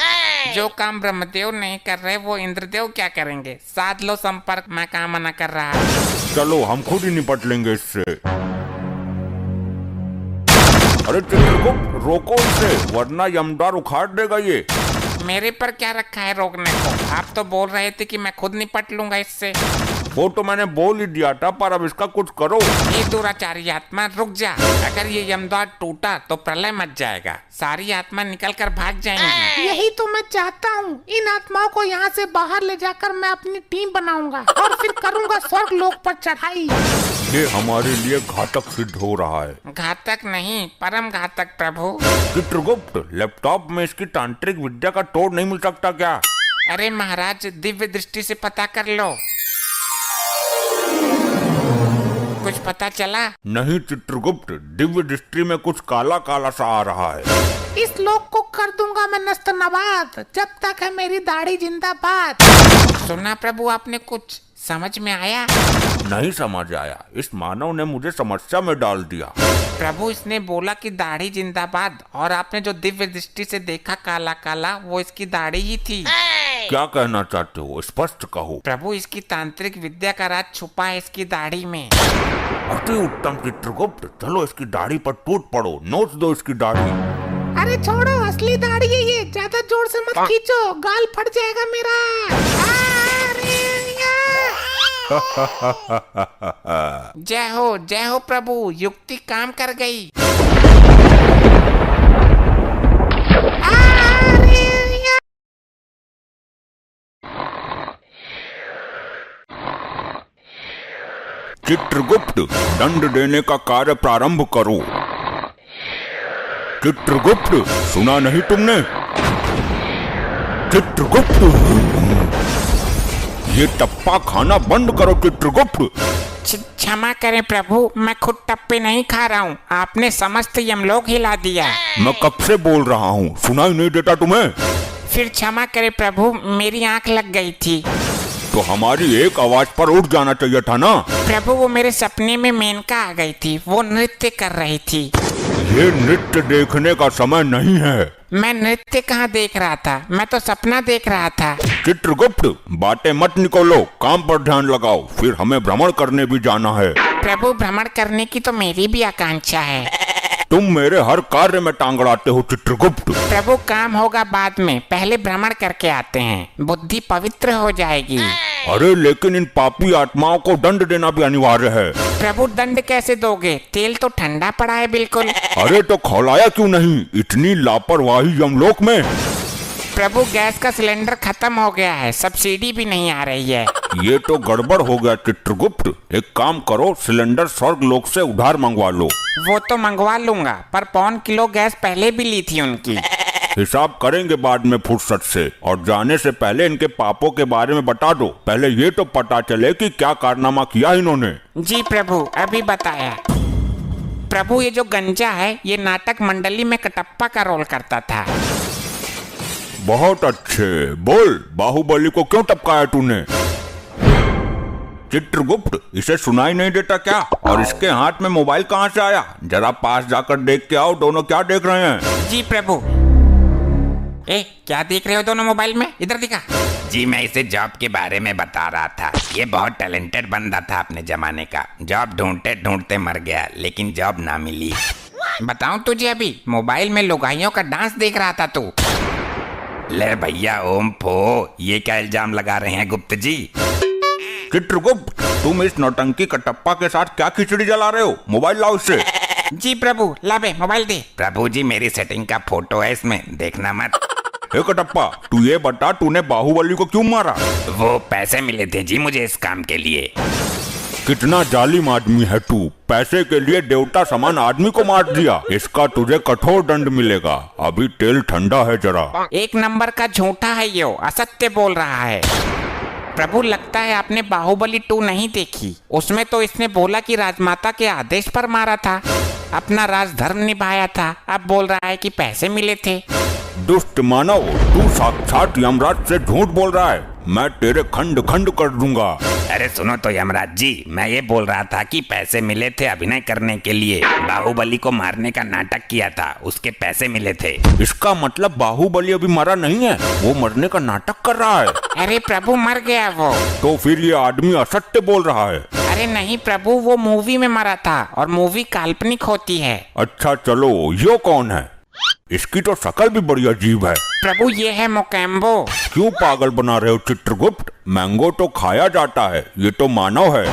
Speaker 2: जो काम ब्रह्मदेव नहीं कर रहे वो इंद्रदेव क्या करेंगे? साध लो संपर्क, मैं कहाँ मना कर रहा।
Speaker 1: चलो हम खुद ही निपट लेंगे इससे। अरे चित्रगुप्त, रोको इसे, वरना यमद्वार उखाड़ देगा ये।
Speaker 2: मेरे पर क्या रखा है रोकने को? आप तो बोल रहे थे कि मैं खुद निपट लूंगा इससे।
Speaker 1: वो तो मैंने बोल ही दिया था, पर अब इसका कुछ करो।
Speaker 2: ये दुराचारी आत्मा रुक जा। अगर ये यमद्वार टूटा तो प्रलय मच जाएगा, सारी आत्मा निकल कर भाग जाएंगी।
Speaker 4: यही तो मैं चाहता हूँ। इन आत्माओं को यहाँ से बाहर ले जाकर मैं अपनी टीम बनाऊंगा और फिर करूंगा स्वर्ग लोक पर चढ़ाई।
Speaker 1: ये हमारे लिए घातक सिद्ध हो रहा है।
Speaker 2: घातक नहीं, परम घातक प्रभु।
Speaker 1: चित्रगुप्त, लैपटॉप में इसकी तांत्रिक विद्या का तोड़ नहीं मिल सकता क्या?
Speaker 2: अरे महाराज, दिव्य दृष्टि से पता कर लो। कुछ पता चला?
Speaker 1: नहीं चित्रगुप्त, दिव्य दृष्टि में कुछ काला काला सा आ रहा है।
Speaker 4: इस लोक को कर दूंगा मैं नस्त नबाद, जब तक है मेरी दाढ़ी जिंदाबाद।
Speaker 2: सुना प्रभु आपने? कुछ समझ में आया?
Speaker 1: नहीं समझ आया। इस मानव ने मुझे समस्या में डाल दिया।
Speaker 2: प्रभु, इसने बोला कि दाढ़ी जिंदाबाद, और आपने जो दिव्य दृष्टि से देखा काला काला, वो इसकी दाढ़ी ही थी।
Speaker 1: क्या कहना चाहते हो? स्पष्ट कहो।
Speaker 2: प्रभु, इसकी तांत्रिक विद्या का राज छुपा है इसकी दाढ़ी में।
Speaker 1: अति उत्तम चित्रगुप्त, चलो इसकी दाढ़ी पर टूट पड़ो, नोच दो इसकी दाढ़ी।
Speaker 4: अरे छोड़ो, असली दाढ़ी है ये। ज्यादा जोर से मत खींचो, गाल फट जाएगा मेरा।
Speaker 2: जय हो प्रभु, युक्ति काम कर गई।
Speaker 1: चित्रगुप्त, दंड देने का कार्य प्रारंभ करो। चित्रगुप्त, सुना नहीं तुमने? चित्रगुप्त, ये टप्पा खाना बंद करो चित्रगुप्त।
Speaker 2: क्षमा करें प्रभु, मैं खुद टप्पे नहीं खा रहा हूँ। आपने समस्त यमलोक हिला दिया।
Speaker 1: मैं कब से बोल रहा हूँ, सुनाई नहीं देता तुम्हें?
Speaker 2: फिर क्षमा करें प्रभु, मेरी आंख लग गई थी।
Speaker 1: तो हमारी एक आवाज पर उठ जाना चाहिए था ना।
Speaker 2: प्रभु वो मेरे सपने में मेनका आ गई थी, वो नृत्य कर रही थी।
Speaker 1: ये नृत्य देखने का समय नहीं है।
Speaker 2: मैं नृत्य कहाँ देख रहा था, मैं तो सपना देख रहा था।
Speaker 1: चित्रगुप्त, बातें मत निकोलो, काम पर ध्यान लगाओ, फिर हमें भ्रमण करने भी जाना है।
Speaker 2: प्रभु भ्रमण करने की तो मेरी भी आकांक्षा है।
Speaker 1: तुम मेरे हर कार्य में टांग अड़ाते हो चित्रगुप्त।
Speaker 2: प्रभु काम होगा बाद में, पहले भ्रमण करके आते हैं, बुद्धि पवित्र हो जाएगी।
Speaker 1: अरे लेकिन इन पापी आत्माओं को दंड देना भी अनिवार्य है।
Speaker 2: प्रभु दंड कैसे दोगे, तेल तो ठंडा पड़ा है बिल्कुल।
Speaker 1: अरे तो खौलाया क्यों नहीं, इतनी लापरवाही यमलोक में।
Speaker 2: प्रभु गैस का सिलेंडर खत्म हो गया है, सब्सिडी भी नहीं आ रही है।
Speaker 1: ये तो गड़बड़ हो गया चित्रगुप्त। एक काम करो, सिलेंडर स्वर्ग लोक से उधार मंगवा लो।
Speaker 2: वो तो मंगवा लूंगा, पर 1 किलो गैस पहले भी ली थी उनकी।
Speaker 1: हिसाब करेंगे बाद में फुर्सत से, और जाने से पहले इनके पापों के बारे में बता दो। पहले ये तो पता चले कि क्या कारनामा किया इन्होंने।
Speaker 2: जी प्रभु, अभी बताया। प्रभु ये जो गंजा है, ये नाटक मंडली में कटप्पा का रोल करता था।
Speaker 1: बहुत अच्छे, बोल बाहुबली को क्यों टपकाया तूने? चित्रगुप्त, इसे सुनाई नहीं देता क्या? और इसके हाथ में मोबाइल कहाँ से आया? जरा पास जाकर देख के आओ, दोनों क्या देख रहे हैं?
Speaker 2: जी प्रभु। क्या देख रहे हो दोनों मोबाइल में, इधर दिखा।
Speaker 5: जी मैं इसे जॉब के बारे में बता रहा था। ये बहुत टैलेंटेड बंदा था अपने जमाने का। जॉब ढूंढते ढूंढते मर गया, लेकिन जॉब ना मिली।
Speaker 2: बताऊं तुझे, अभी मोबाइल में लुगाइयों का डांस देख रहा था तू।
Speaker 5: ले भैया ओम फो, ये क्या इल्जाम लगा रहे हैं गुप्त जी?
Speaker 1: चित्रगुप्त, तुम इस नौटंकी कटप्पा के साथ क्या खिचड़ी जला रहे हो? मोबाइल लाओ इससे।
Speaker 2: जी प्रभु, ला बे मोबाइल दे।
Speaker 5: प्रभु जी मेरी सेटिंग का फोटो है इसमें, देखना मत।
Speaker 1: हे कटप्पा, तू ये बता, तूने बाहुबली को क्यों मारा?
Speaker 5: वो पैसे मिले थे जी मुझे इस काम के लिए।
Speaker 1: कितना जालिम आदमी है तू, पैसे के लिए देवता समान आदमी को मार दिया। इसका तुझे कठोर दंड मिलेगा। अभी तेल ठंडा है जरा।
Speaker 2: 1 नंबर का झूठा है ये, असत्य बोल रहा है। प्रभु लगता है आपने बाहुबली 2 नहीं देखी। उसमें तो इसने बोला कि राजमाता के आदेश पर मारा था, अपना राजधर्म निभाया था। अब बोल रहा है कि पैसे मिले थे।
Speaker 1: दुष्ट मानव, तू साक्षात यमराज से झूठ बोल रहा है। मैं तेरे खंड खंड कर दूंगा।
Speaker 5: अरे सुनो तो यमराज जी, मैं ये बोल रहा था कि पैसे मिले थे अभिनय करने के लिए। बाहुबली को मारने का नाटक किया था, उसके पैसे मिले थे।
Speaker 1: इसका मतलब बाहुबली अभी मरा नहीं है, वो मरने का नाटक कर रहा है।
Speaker 2: अरे प्रभु मर गया वो।
Speaker 1: तो फिर ये आदमी असत्य बोल रहा है।
Speaker 2: अरे नहीं प्रभु, वो मूवी में मरा था, और मूवी काल्पनिक होती है।
Speaker 1: अच्छा चलो, यो कौन है? इसकी तो शक्ल भी बड़ी अजीब है।
Speaker 2: प्रभु ये है मोकेम्बो।
Speaker 1: क्यों पागल बना रहे हो चित्रगुप्त? मैंगो तो खाया जाता है, ये तो मानव है।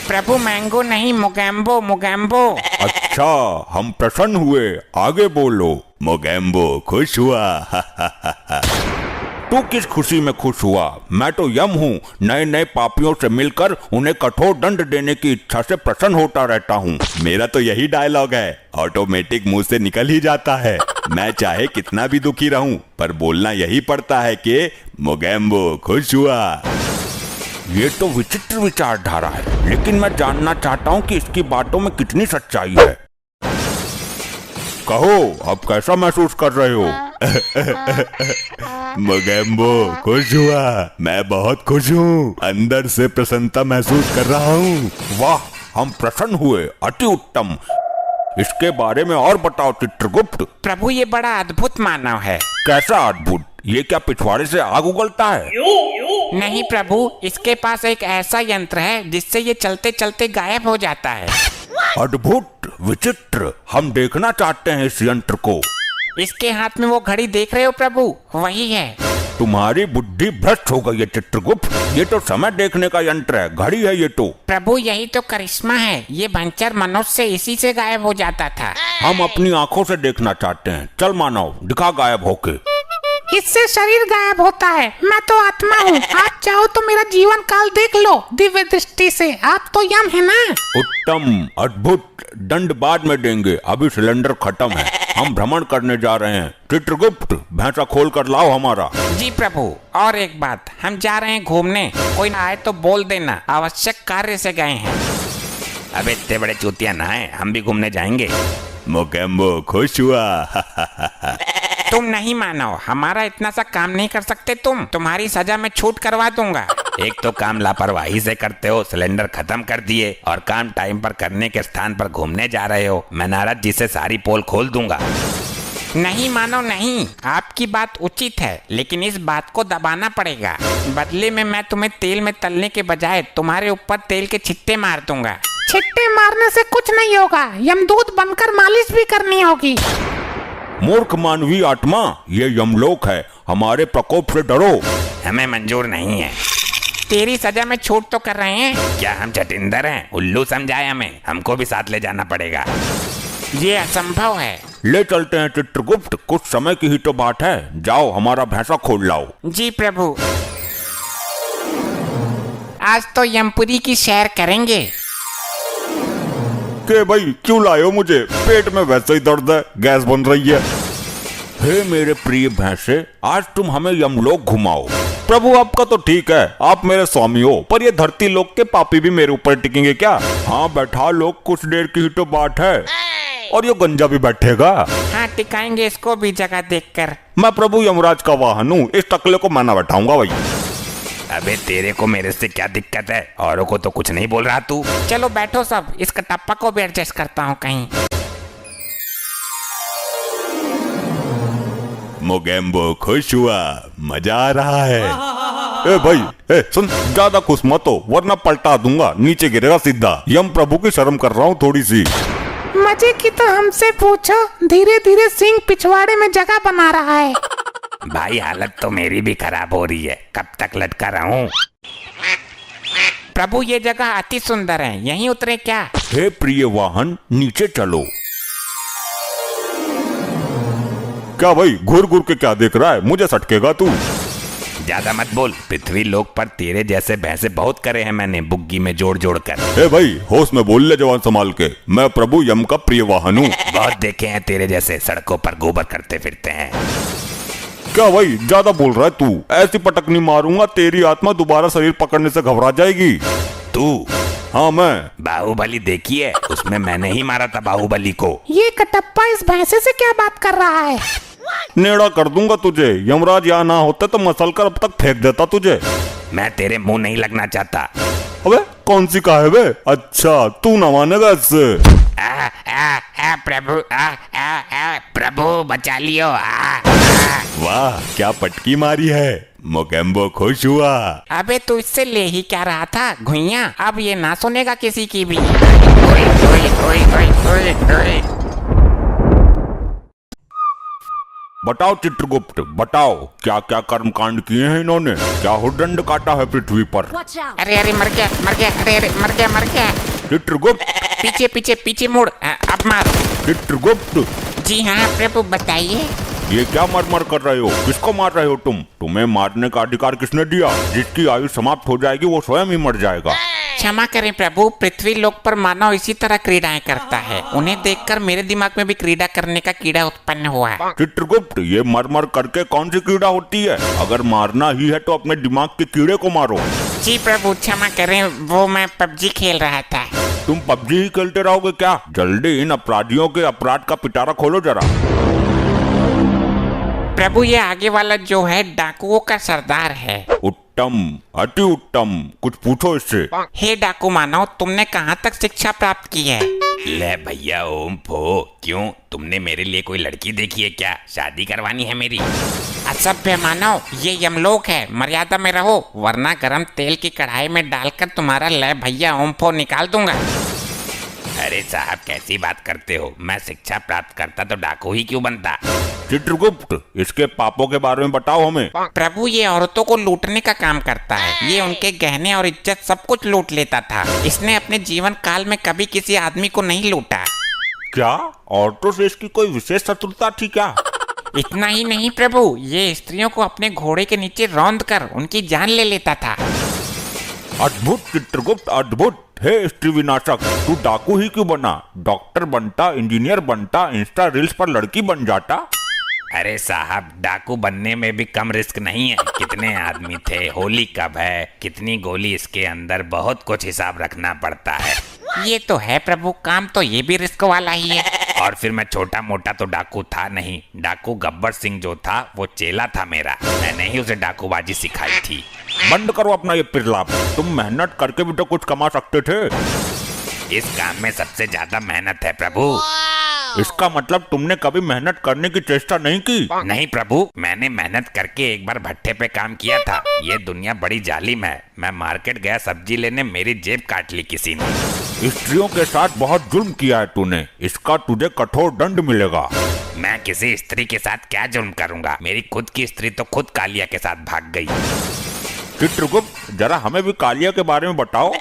Speaker 2: प्रभु मैंगो नहीं, मोगैम्बो मोगैम्बो।
Speaker 1: अच्छा, हम प्रसन्न हुए, आगे बोलो। मोगैम्बो खुश हुआ। तू किस खुशी में खुश हुआ? मैं तो यम हूँ, नए नए पापियों से मिलकर उन्हें कठोर दंड देने की इच्छा से प्रसन्न होता रहता हूँ।
Speaker 6: मेरा तो यही डायलॉग है, ऑटोमेटिक मुंह से निकल ही जाता है। मैं चाहे कितना भी दुखी रहूं, पर बोलना यही पड़ता है कि मोगैम्बो खुश हुआ।
Speaker 1: ये तो विचित्र विचारधारा है, लेकिन मैं जानना चाहता हूँ कि इसकी बातों में कितनी सच्चाई है। कहो, अब कैसा महसूस कर रहे हो?
Speaker 6: मोगैम्बो खुश हुआ, मैं बहुत खुश हूँ, अंदर से प्रसन्नता महसूस कर रहा हूँ।
Speaker 1: वाह, हम प्रसन्न हुए, अति उत्तम। इसके बारे में और बताओ चित्रगुप्त।
Speaker 2: प्रभु ये बड़ा अद्भुत मानव है।
Speaker 1: कैसा अद्भुत? ये क्या पिछवाड़े से आग उगलता है?
Speaker 2: नहीं प्रभु, इसके पास एक ऐसा यंत्र है जिससे ये चलते चलते गायब हो जाता है।
Speaker 1: अद्भुत, विचित्र, हम देखना चाहते हैं इस यंत्र को।
Speaker 2: इसके हाथ में वो घड़ी देख रहे हो प्रभु, वही है।
Speaker 1: तुम्हारी बुद्धि भ्रष्ट हो गई है चित्रगुप्त। ये तो समय देखने का यंत्र है, घड़ी है ये तो।
Speaker 2: प्रभु यही तो करिश्मा है, ये भंचर मनुष्य इसी से गायब हो जाता था।
Speaker 1: हम अपनी आंखों से देखना चाहते हैं। चल मानव, दिखा गायब होके।
Speaker 4: इससे शरीर गायब होता है, मैं तो आत्मा हूँ। आप चाहो तो मेरा जीवन काल देख लो दिव्य दृष्टि से। आप तो यम है ना?
Speaker 1: उत्तम, अद्भुत, दंड बाद में देंगे, अभी सिलेंडर खत्म है। हम भ्रमण करने जा रहे हैं। चित्रगुप्त, भैंसा खोल कर लाओ हमारा।
Speaker 2: जी प्रभु, और एक बात, हम जा रहे हैं घूमने, कोई ना आए तो बोल देना, आवश्यक कार्य से गए हैं।
Speaker 5: अब इतने बड़े चूतिया ना है, हम भी घूमने जाएंगे।
Speaker 6: मोगैम्बो खुश हुआ।
Speaker 2: तुम नहीं मानो, हमारा इतना सा काम नहीं कर सकते तुम। तुम्हारी सजा में छूट करवा दूंगा।
Speaker 5: एक तो काम लापरवाही से करते हो, सिलेंडर खत्म कर दिए, और काम टाइम पर करने के स्थान पर घूमने जा रहे हो। मैं नारद जी से सारी पोल खोल दूंगा।
Speaker 2: नहीं मानो नहीं, आपकी बात उचित है, लेकिन इस बात को दबाना पड़ेगा। बदले में मैं तुम्हें तेल में तलने के बजाय तुम्हारे ऊपर तेल के छिट्टे मार दूंगा।
Speaker 4: छिट्टे मारने से कुछ नहीं होगा, यमदूत बनकर मालिश भी करनी होगी।
Speaker 1: मूर्ख मानवीय आत्मा, ये यमलोक है, हमारे प्रकोप से डरो।
Speaker 5: हमें मंजूर नहीं है।
Speaker 2: तेरी सजा में छूट तो कर रहे हैं।
Speaker 5: क्या हम चटिंदर हैं? उल्लू समझाए हमें, हमको भी साथ ले जाना पड़ेगा।
Speaker 2: ये असंभव है।
Speaker 1: ले चलते हैं चित्रगुप्त, कुछ समय की ही तो बात है। जाओ हमारा भैंसा खोल लाओ।
Speaker 2: जी प्रभु। आज तो यमपुरी की सैर करेंगे।
Speaker 6: के भाई क्यों लाए हो मुझे? पेट में वैसे ही दर्द है, गैस बन रही है।
Speaker 1: हे मेरे प्रिय भैंसे, आज तुम हमें यमलोक घुमाओ।
Speaker 6: प्रभु आपका तो ठीक है, आप मेरे स्वामी हो, पर ये धरती लोक के पापी भी मेरे ऊपर टिकेंगे क्या?
Speaker 1: हाँ बैठा लोग, कुछ देर की ही तो बात है।
Speaker 6: और ये गंजा भी बैठेगा।
Speaker 2: हाँ टिकाएंगे इसको भी जगह देखकर।
Speaker 6: मैं प्रभु यमराज का वाहन हूँ, इस टकले को मैं ना बैठाऊंगा भाई।
Speaker 5: अबे तेरे को मेरे से क्या दिक्कत है? औरों को तो कुछ नहीं बोल रहा तू।
Speaker 2: चलो बैठो सब, इस कटप्पा को भी एडजस्ट करता हूँ कहीं।
Speaker 6: मोगेम्बो खुश हुआ, मजा आ रहा है। ए भाई, ए सुन, ज्यादा खुश मत हो वरना पलटा दूंगा, नीचे गिरेगा सीधा। यम प्रभु की शर्म कर रहा हूँ थोड़ी सी।
Speaker 4: मजे की तो हमसे पूछो, धीरे धीरे सिंह पिछवाड़े में जगह बना रहा है।
Speaker 5: भाई हालत तो मेरी भी खराब हो रही है, कब तक लटका रहूं?
Speaker 2: प्रभु ये जगह अति सुंदर है, यहीं उतरे क्या?
Speaker 1: हे प्रिय वाहन, नीचे चलो।
Speaker 6: क्या भाई घूर घूर के क्या देख रहा है? मुझे सटकेगा तू।
Speaker 5: ज्यादा मत बोल, पृथ्वी लोक पर तेरे जैसे भैंसे बहुत करे हैं मैंने, बुग्गी में जोड़ जोड़ कर।
Speaker 6: ए भाई होश में बोल ले जवान संभाल के, मैं प्रभु यम का प्रिय वाहन हूँ।
Speaker 5: बहुत देखे हैं तेरे जैसे सड़कों पर गोबर करते फिरते हैं।
Speaker 6: क्या भाई ज्यादा बोल रहा है तू? ऐसी पटकनी मारूंगा तेरी आत्मा दोबारा शरीर पकड़ने से घबरा जाएगी।
Speaker 5: तू?
Speaker 6: हाँ मैं।
Speaker 5: बाहुबली देखी है? उसमें मैंने ही मारा था बाहुबली को।
Speaker 4: ये कटप्पा इस भैंसे से क्या बात कर रहा है?
Speaker 6: नेड़ा कर दूंगा तुझे, यमराज यहाँ ना होते तो मसल कर अब तक फेंक देता तुझे।
Speaker 5: मैं तेरे मुंह नहीं लगना चाहता।
Speaker 6: अबे कौन सी का है बे? अच्छा तू ना मानेगा इससे।
Speaker 5: प्रभु प्रभु बचा लियो।
Speaker 6: वाह क्या पटकी मारी है, मोगेम्बो खुश हुआ।
Speaker 2: अबे तू इससे ले ही क्या रहा था घुइया? अब ये ना सुनेगा किसी की भी।
Speaker 1: बताओ चित्रगुप्त, बताओ क्या क्या कर्म कांड किए हैं इन्होंने? क्या हुडदंड काटा है पृथ्वी पर?
Speaker 2: अरे अरे मर गया मर गया, अरे अरे मर गया मर गया।
Speaker 1: चित्रगुप्त,
Speaker 2: पीछे पीछे पीछे मुड़, अब मार।
Speaker 1: चित्रगुप्त,
Speaker 2: जी हाँ प्रभु बताइए।
Speaker 1: ये क्या मरमर कर रहे हो? किसको मार रहे हो तुम? तुम्हें मारने का अधिकार किसने दिया? जिसकी आयु समाप्त हो जाएगी वो स्वयं ही मर जाएगा।
Speaker 2: क्षमा करें प्रभु, पृथ्वी लोक पर मानव इसी तरह क्रीड़ाएं करता है। उन्हें देखकर मेरे दिमाग में भी क्रीड़ा करने का कीड़ा उत्पन्न हुआ है।
Speaker 1: चित्रगुप्त, ये मरमर करके कौन सी कीड़ा होती है? अगर मारना ही है तो अपने दिमाग के कीड़े को मारो।
Speaker 2: जी प्रभु क्षमा करें, वो मैं पबजी खेल रहा था।
Speaker 1: तुम पबजी ही खेलते रहोगे क्या? जल्दी इन अपराधियों के अपराध का पिटारा खोलो जरा।
Speaker 2: प्रभु ये आगे वाला जो है डाकुओं का सरदार है।
Speaker 1: उत्तम, अति उत्तम, कुछ पूछो इससे।
Speaker 2: हे डाकू मानव, तुमने कहाँ तक शिक्षा प्राप्त की है?
Speaker 5: ले भैया ओम फो, क्यों तुमने मेरे लिए कोई लड़की देखी है क्या? शादी करवानी है मेरी?
Speaker 2: असभ्य मानव, ये यमलोक है, मर्यादा में रहो वरना गरम तेल की कढ़ाई में डालकर तुम्हारा ले भैया ओम फो निकाल दूंगा।
Speaker 5: अरे साहब कैसी बात करते हो? मैं शिक्षा प्राप्त करता तो डाकू ही क्यों बनता?
Speaker 1: चित्रगुप्त, इसके पापों के बारे में बताओ हमें।
Speaker 2: प्रभु ये औरतों को लूटने का काम करता है। ये उनके गहने और इज्जत सब कुछ लूट लेता था। इसने अपने जीवन काल में कभी किसी आदमी को नहीं लूटा।
Speaker 1: क्या औरतों से इसकी कोई विशेष शत्रुता थी क्या?
Speaker 2: इतना ही नहीं प्रभु, ये स्त्रियों को अपने घोड़े के नीचे रौंद कर उनकी जान ले लेता था।
Speaker 1: अद्भुत चित्रगुप्त, अद्भुत। हे स्त्री विनाशक, तू डाकू ही क्यों बना? डॉक्टर बनता, इंजीनियर बनता, इंस्टा रील्स पर लड़की बन जाता।
Speaker 5: अरे साहब डाकू बनने में भी कम रिस्क नहीं है। कितने आदमी थे, होली कब है, कितनी गोली इसके अंदर, बहुत कुछ हिसाब रखना पड़ता है।
Speaker 2: ये तो है प्रभु, काम तो ये भी रिस्क वाला ही है।
Speaker 5: और फिर मैं छोटा मोटा तो डाकू था नहीं। डाकू गब्बर सिंह जो था वो चेला था मेरा, मैंने ही उसे डाकूबाजी सिखाई थी।
Speaker 1: बंद करो अपना ये पिरलाप। तुम मेहनत करके भी तो कुछ कमा सकते थे।
Speaker 5: इस काम में सबसे ज्यादा मेहनत है प्रभु।
Speaker 1: इसका मतलब तुमने कभी मेहनत करने की चेष्टा नहीं की?
Speaker 5: नहीं प्रभु, मैंने मेहनत करके एक बार भट्टे पे काम किया था। ये दुनिया बड़ी जालिम है। मैं मार्केट गया सब्जी लेने, मेरी जेब काट ली किसी ने।
Speaker 1: स्त्रियों के साथ बहुत जुल्म किया है तूने, इसका तुझे कठोर दंड मिलेगा।
Speaker 5: मैं किसी स्त्री के साथ क्या जुर्म करूंगा? मेरी खुद की स्त्री तो खुद कालिया के साथ भाग गई।
Speaker 1: चित्रगुप्त, जरा हमें भी कालिया के बारे में बताओ।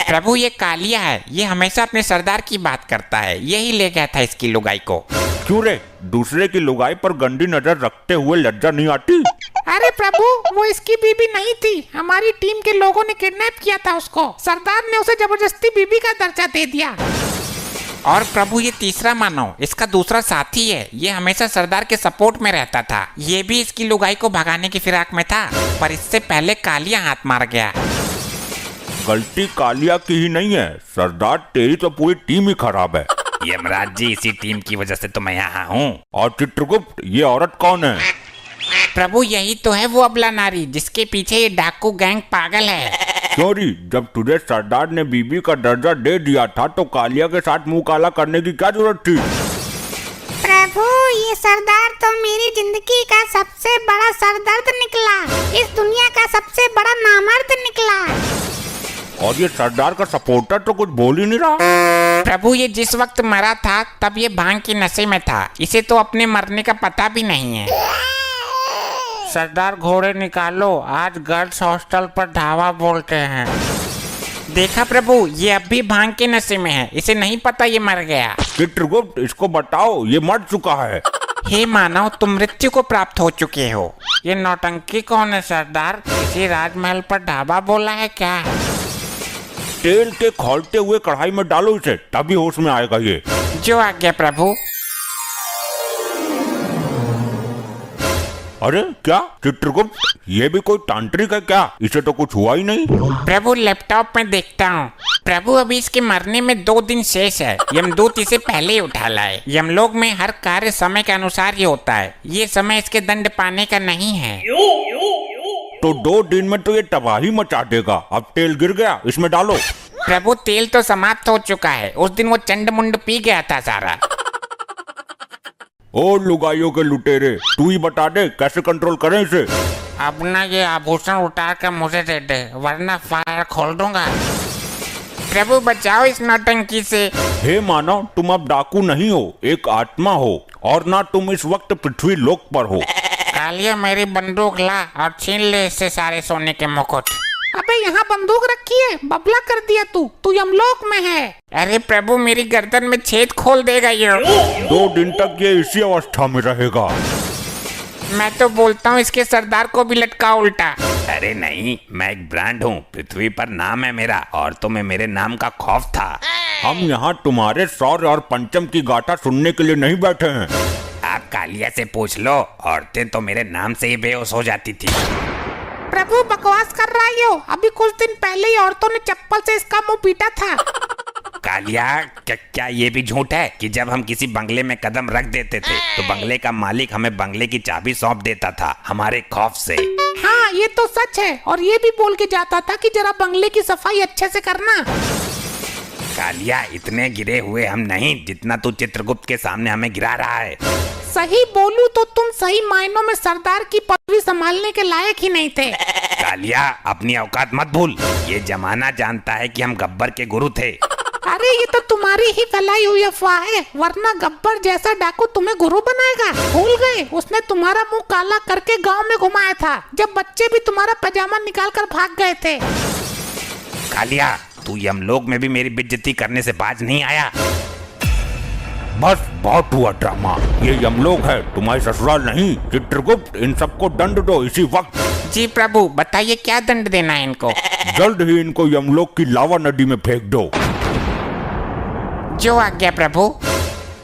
Speaker 2: प्रभु ये कालिया है, ये हमेशा अपने सरदार की बात करता है, यही ले गया था इसकी लुगाई को।
Speaker 1: क्यों रे, दूसरे की लुगाई पर गंदी नजर रखते हुए लज्जा नहीं आती?
Speaker 4: अरे प्रभु, वो इसकी बीबी नहीं थी, हमारी टीम के लोगों ने किडनैप किया था उसको। सरदार ने उसे जबरदस्ती बीबी का दर्जा दे दिया।
Speaker 2: और प्रभु ये तीसरा मानव इसका दूसरा साथी है, ये हमेशा सरदार के सपोर्ट में रहता था। ये भी इसकी लुगाई को भगाने की फिराक में था, पर इससे पहले कालिया हाथ मार गया।
Speaker 1: गलती कालिया की ही नहीं है सरदार, तेरी तो पूरी टीम ही खराब है।
Speaker 5: यमराज जी, इसी टीम की वजह से तो मैं यहाँ हूँ।
Speaker 1: और चित्रगुप्त, ये औरत कौन है?
Speaker 2: प्रभु यही तो है वो अबला नारी जिसके पीछे ये डाकू गैंग पागल है।
Speaker 1: क्यों री, जब तुझे सरदार ने बीबी का दर्जा दे दिया था तो कालिया के साथ मुंह काला करने की क्या जरूरत थी?
Speaker 7: प्रभु, ये सरदार तो मेरी जिंदगी का सबसे बड़ा सरदर्द निकला, इस दुनिया का सबसे बड़ा नामर्द निकला।
Speaker 1: और ये सरदार का सपोर्टर तो कुछ बोल ही नहीं रहा।
Speaker 2: प्रभु ये जिस वक्त मरा था तब ये भांग के नशे में था, इसे तो अपने मरने का पता भी नहीं है। सरदार घोड़े निकालो, आज गर्ल्स हॉस्टल पर धावा बोलते हैं। देखा प्रभु, ये अब भी भांग के नशे में है, इसे नहीं पता ये मर गया।
Speaker 1: चित्रगुप्त, इसको बताओ ये मर चुका है।
Speaker 2: हे मानव, तुम मृत्यु को प्राप्त हो चुके हो। ये नौटंकी कौन है सरदार? किसी राजमहल पर ढाबा बोला है क्या?
Speaker 1: तेल के खौलते हुए कढ़ाई में डालो इसे, तभी होश में आएगा ये।
Speaker 2: जो आज्ञा प्रभु।
Speaker 1: अरे क्या चित्रगुप्त, ये भी कोई तांत्रिक है क्या? इसे तो कुछ हुआ ही नहीं।
Speaker 2: प्रभु लैपटॉप में देखता हूँ। प्रभु अभी इसके मरने में 2 दिन शेष है, यमदूत इसे पहले ही उठा लाए। यमलोक में हर कार्य समय के अनुसार ही होता है, ये समय इसके दंड पाने का नहीं है।
Speaker 1: तो 2 दिन में तो ये तबाही मचा देगा। अब तेल गिर गया, इसमें डालो।
Speaker 2: प्रभु तेल तो समाप्त हो चुका है, उस दिन वो चंड मुंड पी गया था सारा।
Speaker 1: ओ लुगाइयों के लुटेरे, तू ही बता दे कैसे कंट्रोल करें इसे।
Speaker 2: अब ना ये आभूषण उतार कर मुझे दे दे, वरना फायर खोल दूंगा। प्रभु बचाओ इस नौटंकी से।
Speaker 1: हे मानव, तुम अब डाकू नहीं हो, एक आत्मा हो, और ना तुम इस वक्त पृथ्वी लोक पर हो।
Speaker 2: कालिया मेरी बंदूक ला और छीन ले इससे सारे सोने के मुकुट।
Speaker 4: अबे यहाँ बंदूक रखी है, बबला कर दिया तू यमलोक में है।
Speaker 2: अरे प्रभु मेरी गर्दन में छेद खोल देगा ये।
Speaker 1: 2 दिन तक ये इसी अवस्था में रहेगा।
Speaker 2: मैं तो बोलता हूँ इसके सरदार को भी लटका उल्टा।
Speaker 5: अरे नहीं, मैं एक ब्रांड हूँ, पृथ्वी पर नाम है मेरा, और तुम्हें मेरे नाम का खौफ था।
Speaker 1: हम यहाँ तुम्हारे शौर्य और पंचम की गाथा सुनने के लिए नहीं बैठे हैं।
Speaker 5: आप कालिया से पूछ लो, औरतें तो मेरे नाम से ही बेहोश हो जाती थी।
Speaker 4: प्रभु बकवास कर रहा है यो, अभी कुछ दिन पहले ही औरतों ने चप्पल से इसका मुंह पीटा था।
Speaker 5: कालिया, क्या ये भी झूठ है कि जब हम किसी बंगले में कदम रख देते थे तो बंगले का मालिक हमें बंगले की चाबी सौंप देता था हमारे खौफ से?
Speaker 4: हाँ ये तो सच है, और ये भी बोल के जाता था कि जरा बंगले की सफाई अच्छे से करना।
Speaker 5: कालिया, इतने गिरे हुए हम नहीं जितना तू चित्रगुप्त के सामने हमें गिरा रहा है।
Speaker 4: सही बोलूं तो तुम सही मायनों में सरदार की पदवी संभालने के लायक ही नहीं थे।
Speaker 5: कालिया, अपनी औकात मत भूल, ये जमाना जानता है कि हम गब्बर के गुरु थे।
Speaker 4: अरे ये तो तुम्हारी ही फैलाई हुई अफवाह है, वरना गब्बर जैसा डाकू तुम्हें गुरु बनाएगा। भूल गए, उसने तुम्हारा मुंह काला करके गांव में घुमाया था, जब बच्चे भी तुम्हारा पजामा निकाल कर भाग गए थे।
Speaker 5: कालिया, तू यमलोक में भी मेरी बेइज्जती करने से बाज नहीं आया।
Speaker 1: बस बहुत हुआ ड्रामा, ये यमलोक है, तुम्हारी ससुराल नहीं। चित्रगुप्त, इन सबको दंड दो इसी वक्त।
Speaker 2: जी प्रभु बताइए क्या दंड देना है इनको?
Speaker 1: जल्द ही इनको यमलोक की लावा नदी में फेंक दो।
Speaker 2: जो आज्ञा प्रभु।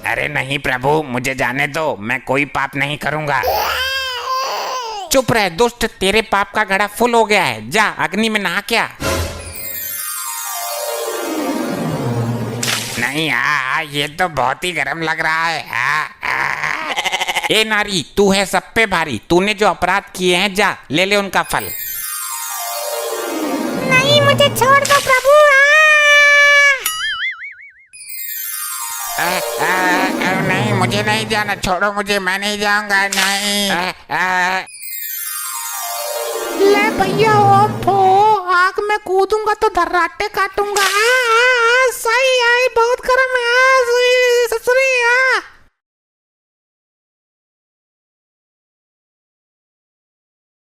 Speaker 5: अरे नहीं प्रभु, मुझे जाने दो, मैं कोई पाप नहीं करूंगा।
Speaker 2: चुप रह दुष्ट, तेरे पाप का घड़ा फुल हो गया है, जा अग्नि में नहा क्या।
Speaker 5: नहीं, ये तो बहुत ही गर्म लग रहा है।
Speaker 2: ए नारी, तू है सब पे भारी, तूने जो अपराध किए हैं जा ले ले उनका फल।
Speaker 7: छोड़ दो प्रभु।
Speaker 2: नहीं, मुझे नहीं जाना, छोड़ो मुझे, मैं नहीं जाऊंगा, नहीं।
Speaker 4: ले भैया ओम फो, आग में कूदूंगा तो धर्राटे काटूंगा। सही आई, बहुत गर्म है। ससुरी